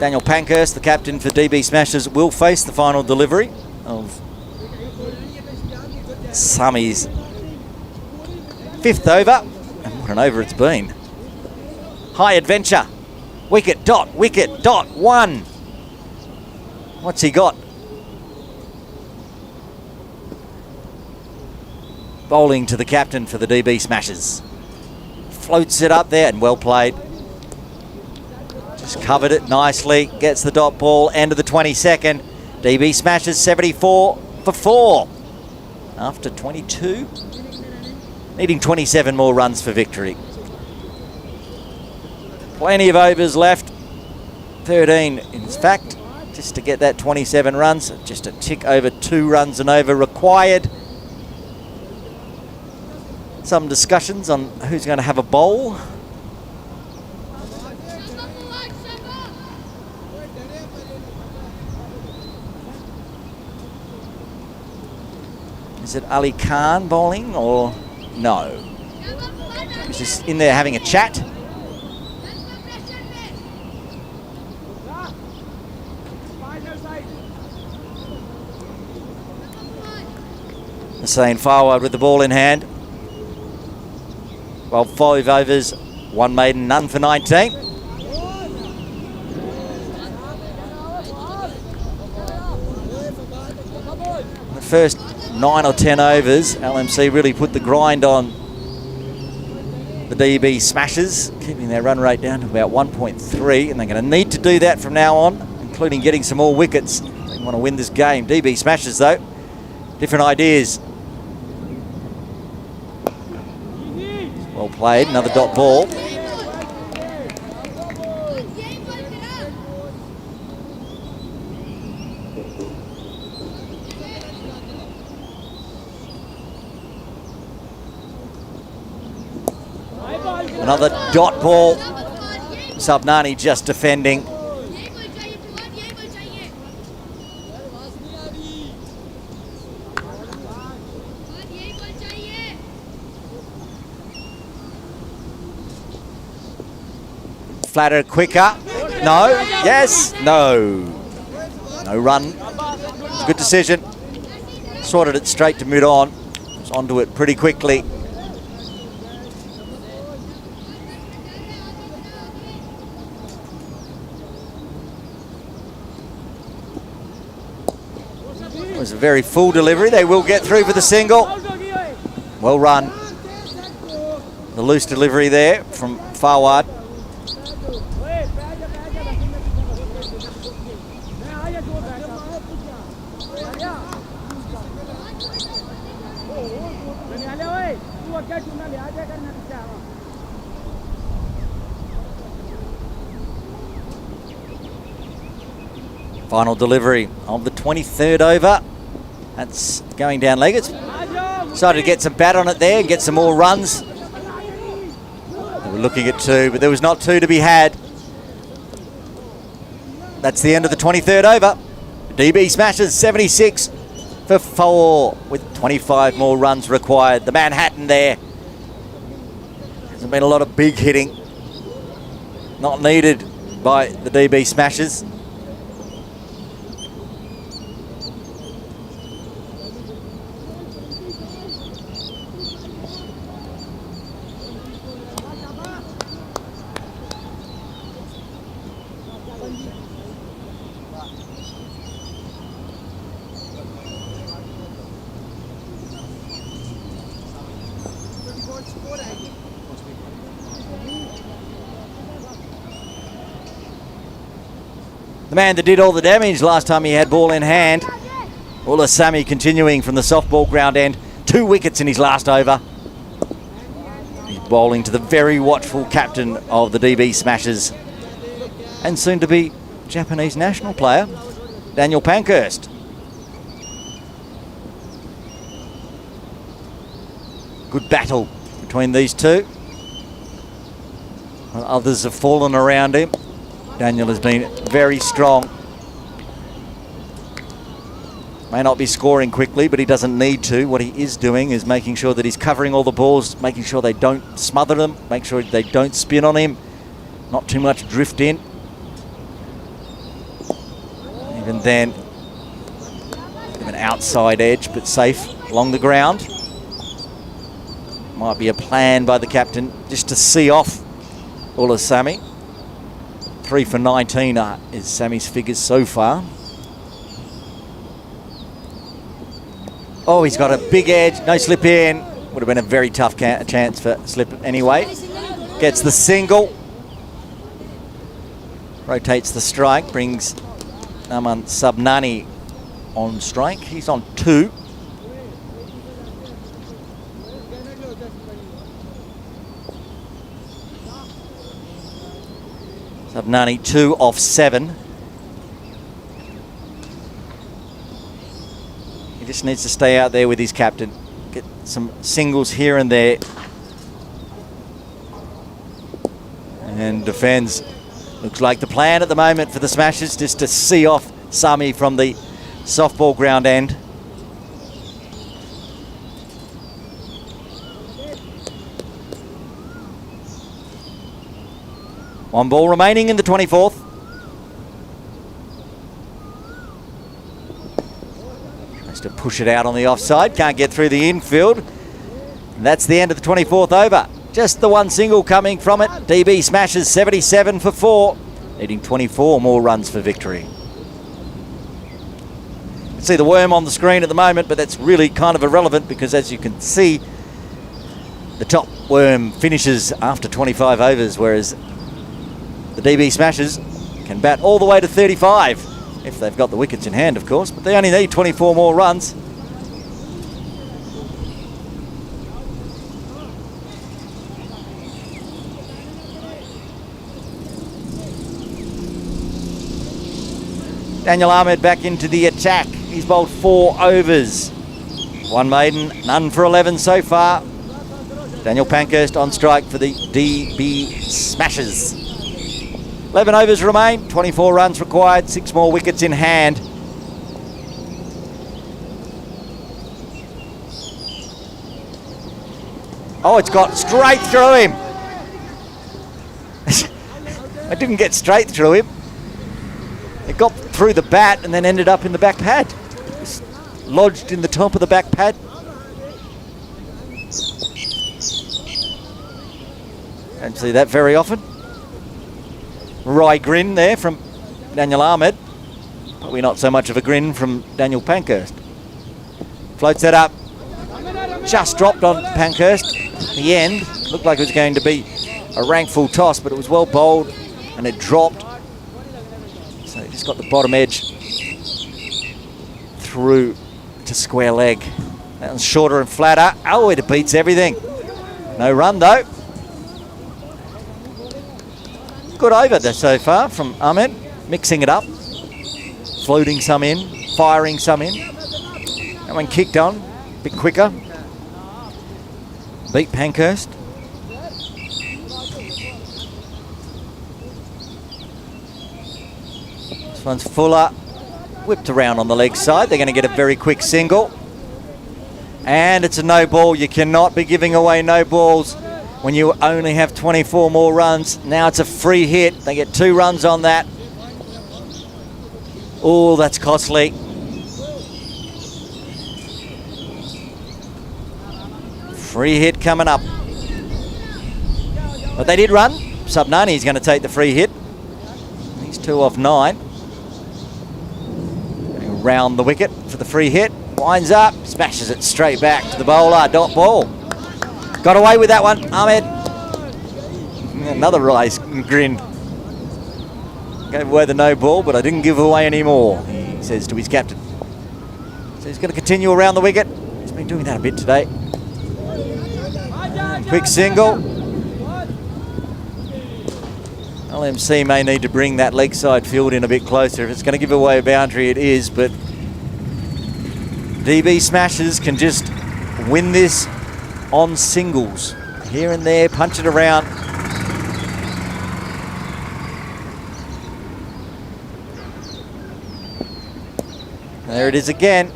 Daniel Pankhurst, the captain for DB Smashers, will face the final delivery of Sammy's 5th over, and what an over it's been. High adventure, wicket, dot, one. What's he got? Bowling to the captain for the DB Smashers. Floats it up there and well played. Just covered it nicely. Gets the dot ball. End of the 22nd. DB Smashers 74 for 4. After 22. Needing 27 more runs for victory. Plenty of overs left. 13 in fact. Just to get that 27 runs. Just a tick over 2 runs and over required. Some discussions on who's going to have a bowl. Is it Ali Khan bowling or no? He's just in there having a chat. Hussain Farwad with the ball in hand. Well, 5 overs, 1 maiden, none for 19. The first 9 or 10 overs, LMC really put the grind on the DB Smashers, keeping their run rate down to about 1.3, and they're going to need to do that from now on, including getting some more wickets. They want to win this game. DB Smashers, though, different ideas. Well played, another dot ball. Another dot ball. Sabnani just defending. Flatter, quicker. No. Yes. No. No run. Good decision. Sorted it straight to mid-on. Was onto it pretty quickly. It was a very full delivery. They will get through for the single. Well run. The loose delivery there from Farwad. Final delivery of the 23rd over. That's going down leg. It's decided to get some bat on it there and get some more runs. They were looking at 2, but there was not 2 to be had. That's the end of the 23rd over. DB Smashers 76 for 4 with 25 more runs required. The Manhattan there. Hasn't been a lot of big hitting. Not needed by the DB Smashers. The man that did all the damage last time he had ball in hand. Ulasami continuing from the softball ground end. 2 wickets in his last over. He's bowling to the very watchful captain of the DB Smashers and soon to be Japanese national player, Daniel Pankhurst. Good battle between these two. Others have fallen around him. Daniel has been very strong. May not be scoring quickly, but he doesn't need to. What he is doing is making sure that he's covering all the balls, making sure they don't smother them, make sure they don't spin on him, not too much drift in. Even then, bit of an outside edge, but safe along the ground. Might be a plan by the captain just to see off Ulasami. 3 for 19 is Sammy's figures so far. Oh, he's got a big edge, no slip in. Would have been a very tough chance for slip anyway. Gets the single. Rotates the strike, brings Naman Subnani on strike. He's on 2. Subnani 2 off 7. He just needs to stay out there with his captain. Get some singles here and there. And defends. Looks like the plan at the moment for the Smashers, just to see off Sami from the softball ground end. One ball remaining in the 24th. Tries to push it out on the offside. Can't get through the infield. And that's the end of the 24th over. Just the one single coming from it. DB Smashers 77 for 4. Needing 24 more runs for victory. You can see the worm on the screen at the moment, but that's really kind of irrelevant because, as you can see, the top worm finishes after 25 overs, whereas the DB Smashers can bat all the way to 35, if they've got the wickets in hand, of course, but they only need 24 more runs. Daniel Ahmed back into the attack. He's bowled 4 overs. 1 maiden, none for 11 so far. Daniel Pankhurst on strike for the DB Smashers. 11 overs remain, 24 runs required, 6 more wickets in hand. Oh, it's got straight through him. I didn't get straight through him. It got through the bat and then ended up in the back pad. Just lodged in the top of the back pad. Don't see that very often. Wry grin there from Daniel Ahmed. Probably not so much of a grin from Daniel Pankhurst. Floats that up. Just dropped on Pankhurst. At the end, looked like it was going to be a rank full toss, but it was well bowled and it dropped. So he just got the bottom edge through to square leg. That one's shorter and flatter. Oh, it beats everything. No run though. Good over there so far from Ahmed, mixing it up, floating some in, firing some in. That one kicked on, a bit quicker. Beat Pankhurst. This one's fuller, whipped around on the leg side. They're going to get a very quick single. And it's a no ball. You cannot be giving away no balls when you only have 24 more runs. Now it's a free hit. They get 2 runs on that. Oh, that's costly. Free hit coming up. But they did run. Subnani's going to take the free hit. He's 2 off 9. Going round the wicket for the free hit. Winds up, smashes it straight back to the bowler. Dot ball. Got away with that one, Ahmed. Another rise grin. Gave away the no ball, but I didn't give away any more, he says to his captain. So he's going to continue around the wicket. He's been doing that a bit today. Quick single. LMC may need to bring that leg side field in a bit closer. If it's going to give away a boundary, it is, but DB Smashers can just win this on singles. Here and there, punch it around. There it is again.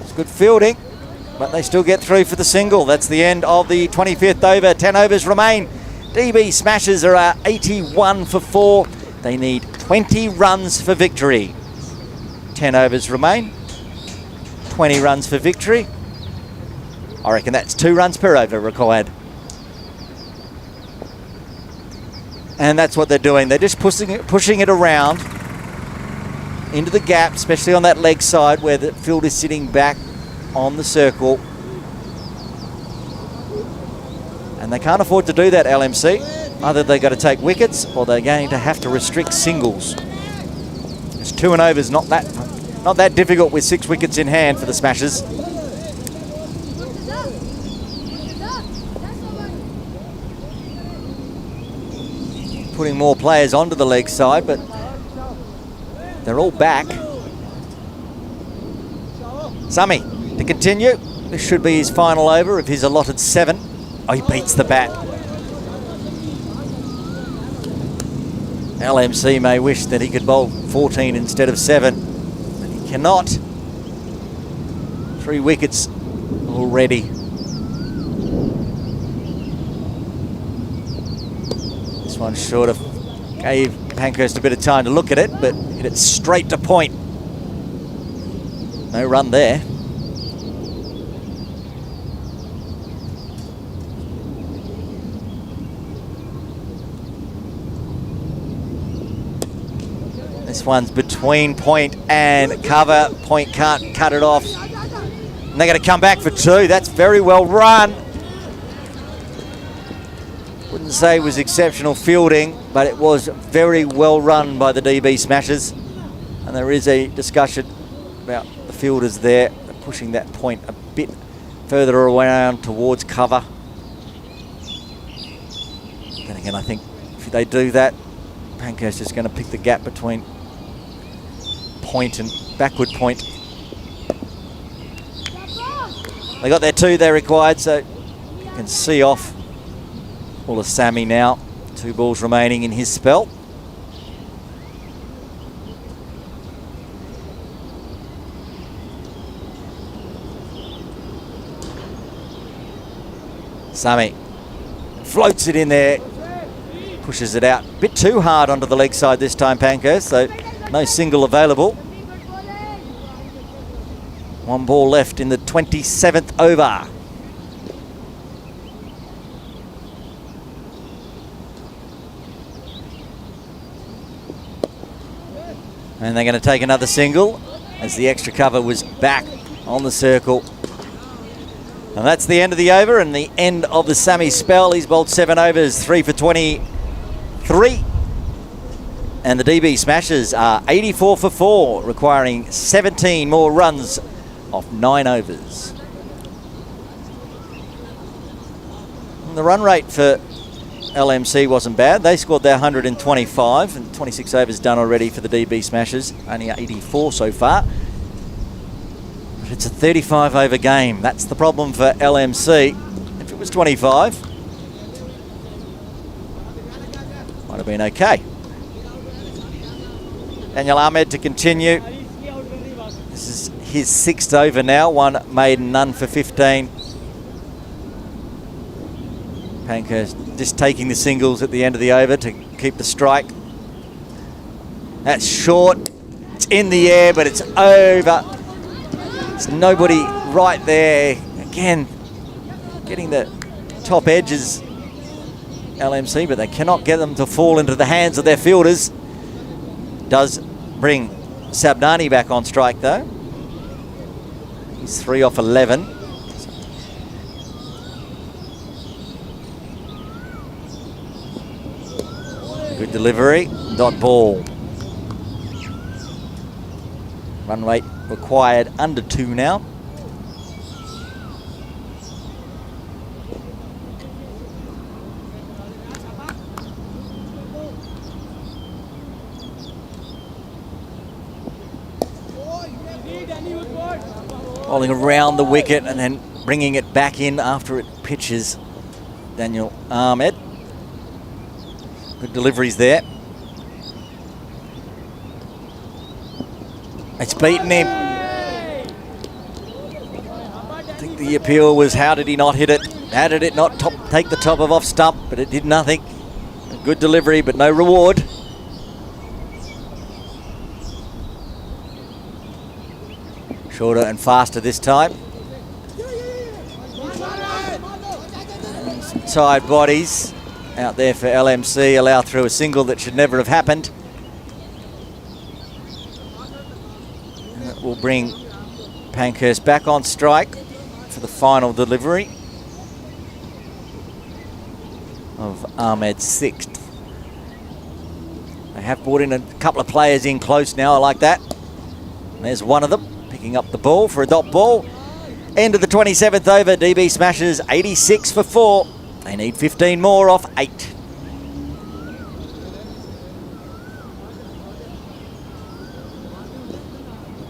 It's good fielding, but they still get through for the single. That's the end of the 25th over. 10 overs remain. DB Smashers are 81 for 4. They need 20 runs for victory. 10 overs remain. 20 runs for victory. I reckon that's 2 runs per over required. And that's what they're doing. They're just pushing it around into the gap, especially on that leg side where the field is sitting back on the circle. And they can't afford to do that, LMC. Either they've got to take wickets or they're going to have to restrict singles. It's 2 and overs, not that difficult with 6 wickets in hand for the Smashers. Putting more players onto the leg side, but they're all back. Sammy to continue. This should be his final over of his allotted 7. Oh, he beats the bat. LMC may wish that he could bowl 14 instead of 7, but he cannot. 3 wickets already. This one short of gave Pankhurst a bit of time to look at it, but hit it straight to point. No run there. This one's between point and cover. Point can't cut it off. And they're going to come back for 2. That's very well run. Wouldn't say it was exceptional fielding, but it was very well run by the DB Smashers. And there is a discussion about the fielders there pushing that point a bit further around towards cover. Then again, I think if they do that, Pankhurst is going to pick the gap between point and backward point. They got their 2 they required, so you can see off all of Sammy now. 2 balls remaining in his spell. Sammy floats it in there, pushes it out. A bit too hard onto the leg side this time, Pankhurst, so no single available. 1 ball left in the 27th over. And they're going to take another single as the extra cover was back on the circle. And that's the end of the over and the end of the Sammy spell. He's bowled 7 overs, 3 for 23. And the DB Smashers are 84 for 4, requiring 17 more runs off 9 overs. And the run rate for LMC wasn't bad. They scored their 125 and 26 overs done already for the DB Smashers. Only 84 so far. But it's a 35 over game. That's the problem for LMC. If it was 25, might have been okay. Daniel Ahmed to continue. This is his 6th over now. 1 maiden, none for 15. Pankhurst just taking the singles at the end of the over to keep the strike. That's short. It's in the air, but it's over. There's nobody right there. Again, getting the top edges, LMC, but they cannot get them to fall into the hands of their fielders. Does bring Sabnani back on strike, though. He's 3 off 11. Good delivery. Dot ball. Run rate required under 2 now. Bowling around the wicket and then bringing it back in after it pitches. Daniel Ahmed. Good deliveries there. It's beaten him. I think the appeal was, how did he not hit it? How did it not take the top of off stump? But it did nothing. A good delivery, but no reward. Shorter and faster this time. Side bodies out there for LMC, allow through a single that should never have happened. And that will bring Pankhurst back on strike for the final delivery of Ahmed's 6th. They have brought in a couple of players in close now, I like that. And there's one of them picking up the ball for a dot ball. End of the 27th over, DB Smashers 86 for 4. They need 15 more off 8.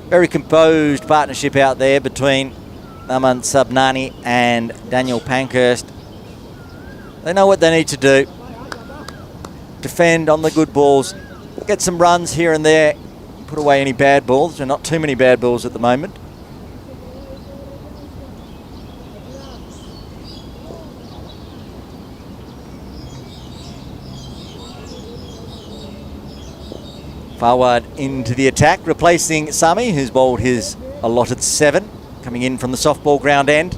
Very composed partnership out there between Aman Sabnani and Daniel Pankhurst. They know what they need to do. Defend on the good balls, get some runs here and there, put away any bad balls. There are not too many bad balls at the moment. Forward into the attack, replacing Sami, who's bowled his allotted 7, coming in from the softball ground end.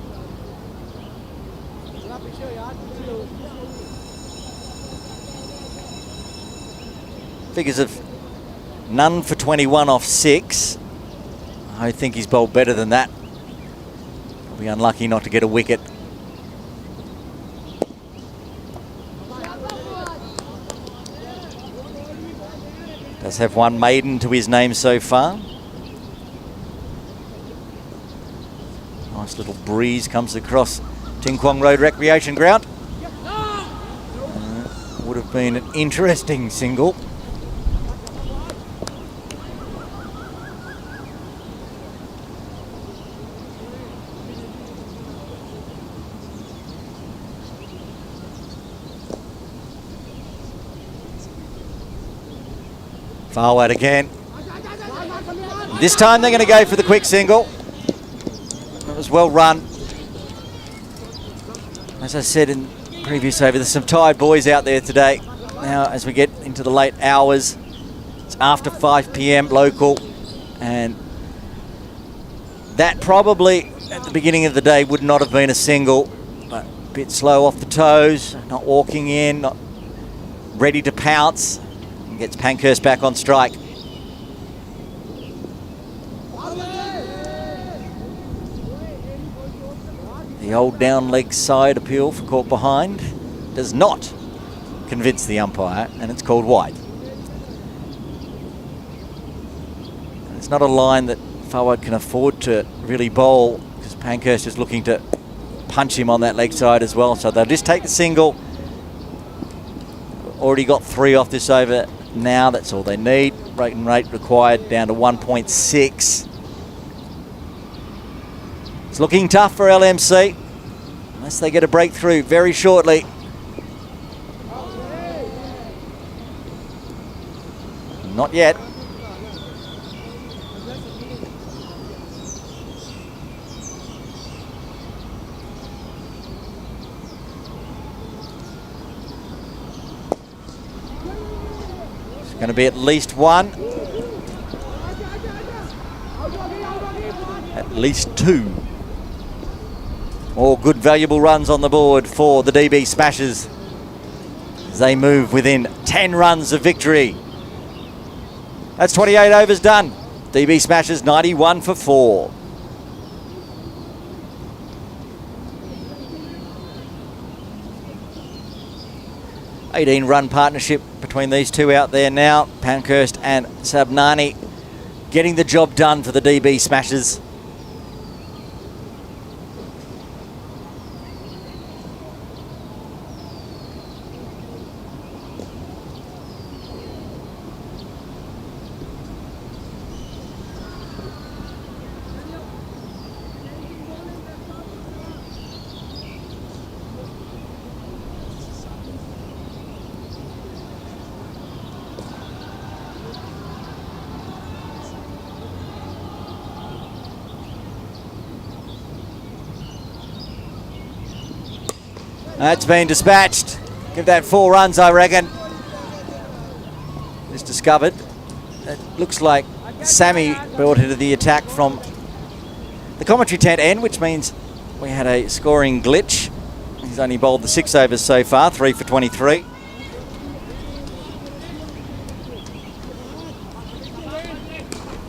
Figures of none for 21 off 6. I think he's bowled better than that. He'll be unlucky not to get a wicket. Does have one maiden to his name so far. Nice little breeze comes across Ting Kwong Road Recreation Ground. Would have been an interesting single. Forward again. This time they're going to go for the quick single. It was well run. As I said in previous over, there's some tired boys out there today. Now as we get into the late hours, it's after 5 p.m. local, and that probably at the beginning of the day would not have been a single, but a bit slow off the toes, not walking in, not ready to pounce. Gets Pankhurst back on strike. The old down leg side appeal for caught behind does not convince the umpire, and it's called wide. And it's not a line that forward can afford to really bowl, because Pankhurst is looking to punch him on that leg side as well. So they'll just take the single. Already got 3 off this over. Now that's all they need. Breaking rate required down to 1.6. It's looking tough for LMC, unless they get a breakthrough very shortly. Not yet. Going to be at least 1. At least 2. All good valuable runs on the board for the DB Smashers as they move within 10 runs of victory. That's 28 overs done. DB Smashers 91 for 4. 18-run partnership between these two out there now. Pankhurst and Sabnani getting the job done for the DB Smashers. That's been dispatched. Give that 4 runs, I reckon. It's discovered. It looks like Sammy brought into the attack from the commentary tent end, which means we had a scoring glitch. He's only bowled the 6 overs so far, 3 for 23.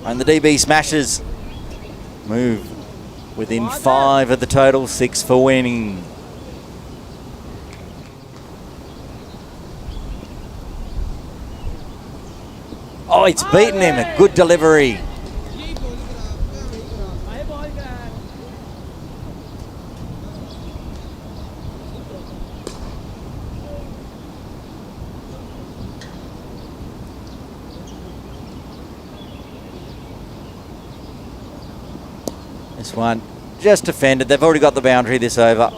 And the DB Smashers move within 5 of the total, 6 for winning. Oh, it's beaten him. A good delivery. This one just defended. They've already got the boundary this over.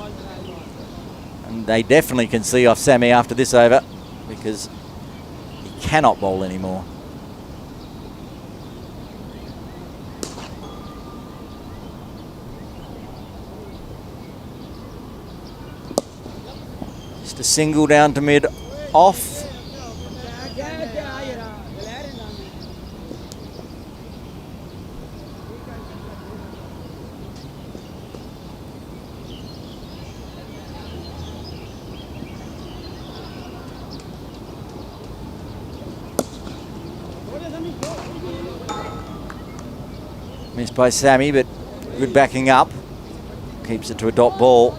And they definitely can see off Sammy after this over because he cannot bowl anymore. Just a single down to mid off. Missed by Sammy, but good backing up. Keeps it to a dot ball.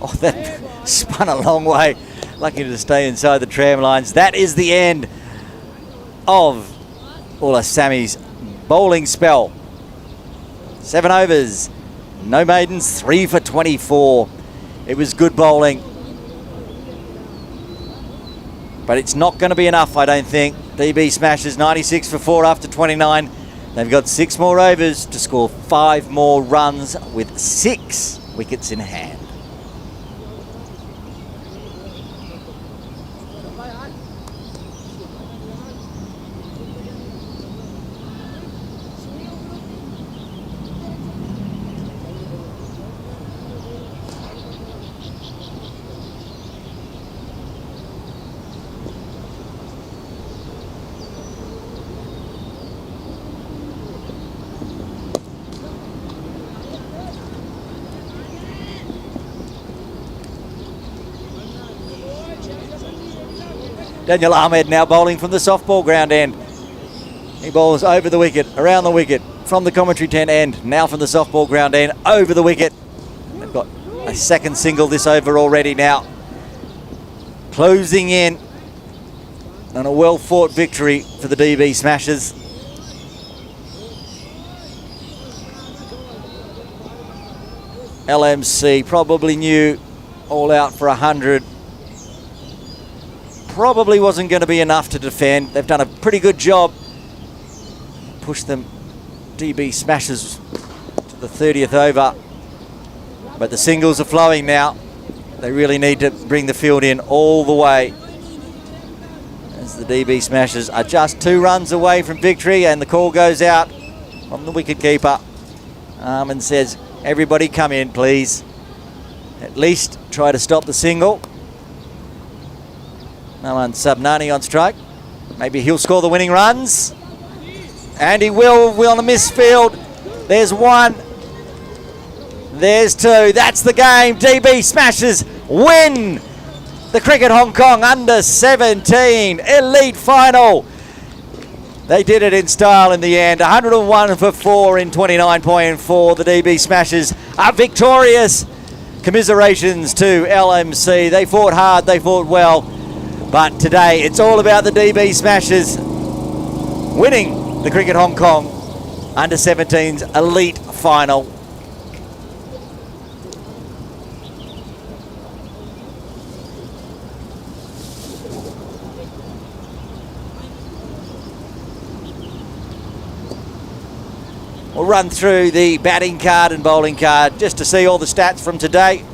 Oh, that spun a long way. Lucky to stay inside the tram lines. That is the end of Sammy's bowling spell. 7 overs. No maidens, 3 for 24. It was good bowling. But it's not going to be enough, I don't think. DB Smashers 96 for 4 after 29. They've got 6 more overs to score 5 more runs with 6 wickets in hand. Daniel Ahmed now bowling from the softball ground end. He bowls over the wicket, around the wicket, from the commentary tent end, now from the softball ground end, over the wicket. They've got a second single this over already now. Closing in on a well-fought victory for the DB Smashers. LMC probably knew all out for 100. Probably wasn't going to be enough to defend. They've done a pretty good job. Pushed them, DB Smashers, to the 30th over. But the singles are flowing now. They really need to bring the field in all the way. As the DB Smashers are just 2 runs away from victory, and the call goes out from the wicketkeeper. And says, everybody come in, please. At least try to stop the single. No one, Sabnani on strike. Maybe he'll score the winning runs. And he will on the misfield. There's 1. There's 2. That's the game. DB Smashers win the Cricket Hong Kong Under 17 Elite Final. They did it in style in the end. 101 for 4 in 29.4. The DB Smashers are victorious. Commiserations to LMC. They fought hard, they fought well. But today, it's all about the DB Smashers winning the Cricket Hong Kong Under-17s Elite Final. We'll run through the batting card and bowling card just to see all the stats from today.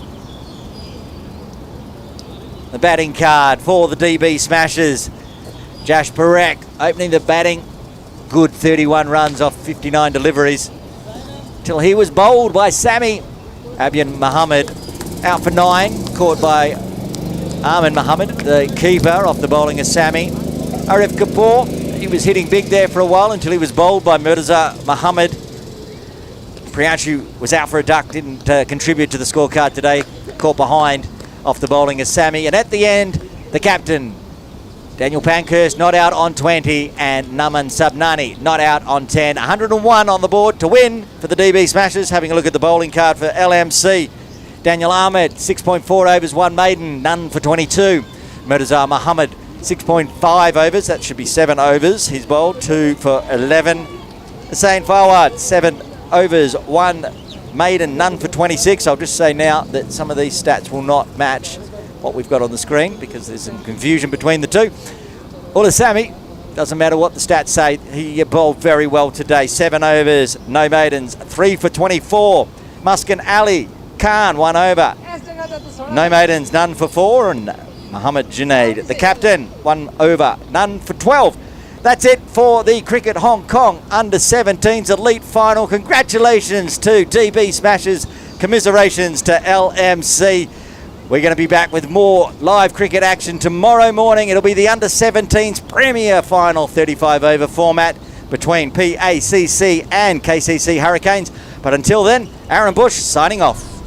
The batting card for the DB Smashers. Jash Parekh opening the batting. Good 31 runs off 59 deliveries. Till he was bowled by Sami. Abian Mohammed out for 9. Caught by Armin Mohammed, the keeper, off the bowling of Sami. Arif Kapoor, he was hitting big there for a while until he was bowled by Mirza Mohammed. Priyanshu was out for a duck, didn't contribute to the scorecard today. Caught behind off the bowling of Sami. And at the end, the captain, Daniel Pankhurst, not out on 20, and Naman Sabnani not out on 10. 101 on the board to win for the DB Smashers. Having a look at the bowling card for LMC. Daniel Ahmed, 6.4 overs, 1 maiden, none for 22. Mirza Mohammed, 6.5 overs, that should be 7 overs. He's bowled 2 for 11. Hussain Fawad, 7 overs, 1 maiden, none for 26. I'll just say now that some of these stats will not match what we've got on the screen because there's some confusion between the two. Ula Sami, doesn't matter what the stats say, he bowled very well today. 7 overs, no maidens, 3 for 24. Muskan Ali Khan, 1 over, no maidens, none for 4. And Muhammad Junaid, the captain, 1 over, none for 12. That's it for the Cricket Hong Kong Under-17s Elite Final. Congratulations to DB Smashers. Commiserations to LMC. We're going to be back with more live cricket action tomorrow morning. It'll be the Under-17s Premier Final 35 over format between PACC and KCC Hurricanes. But until then, Aaron Bush signing off.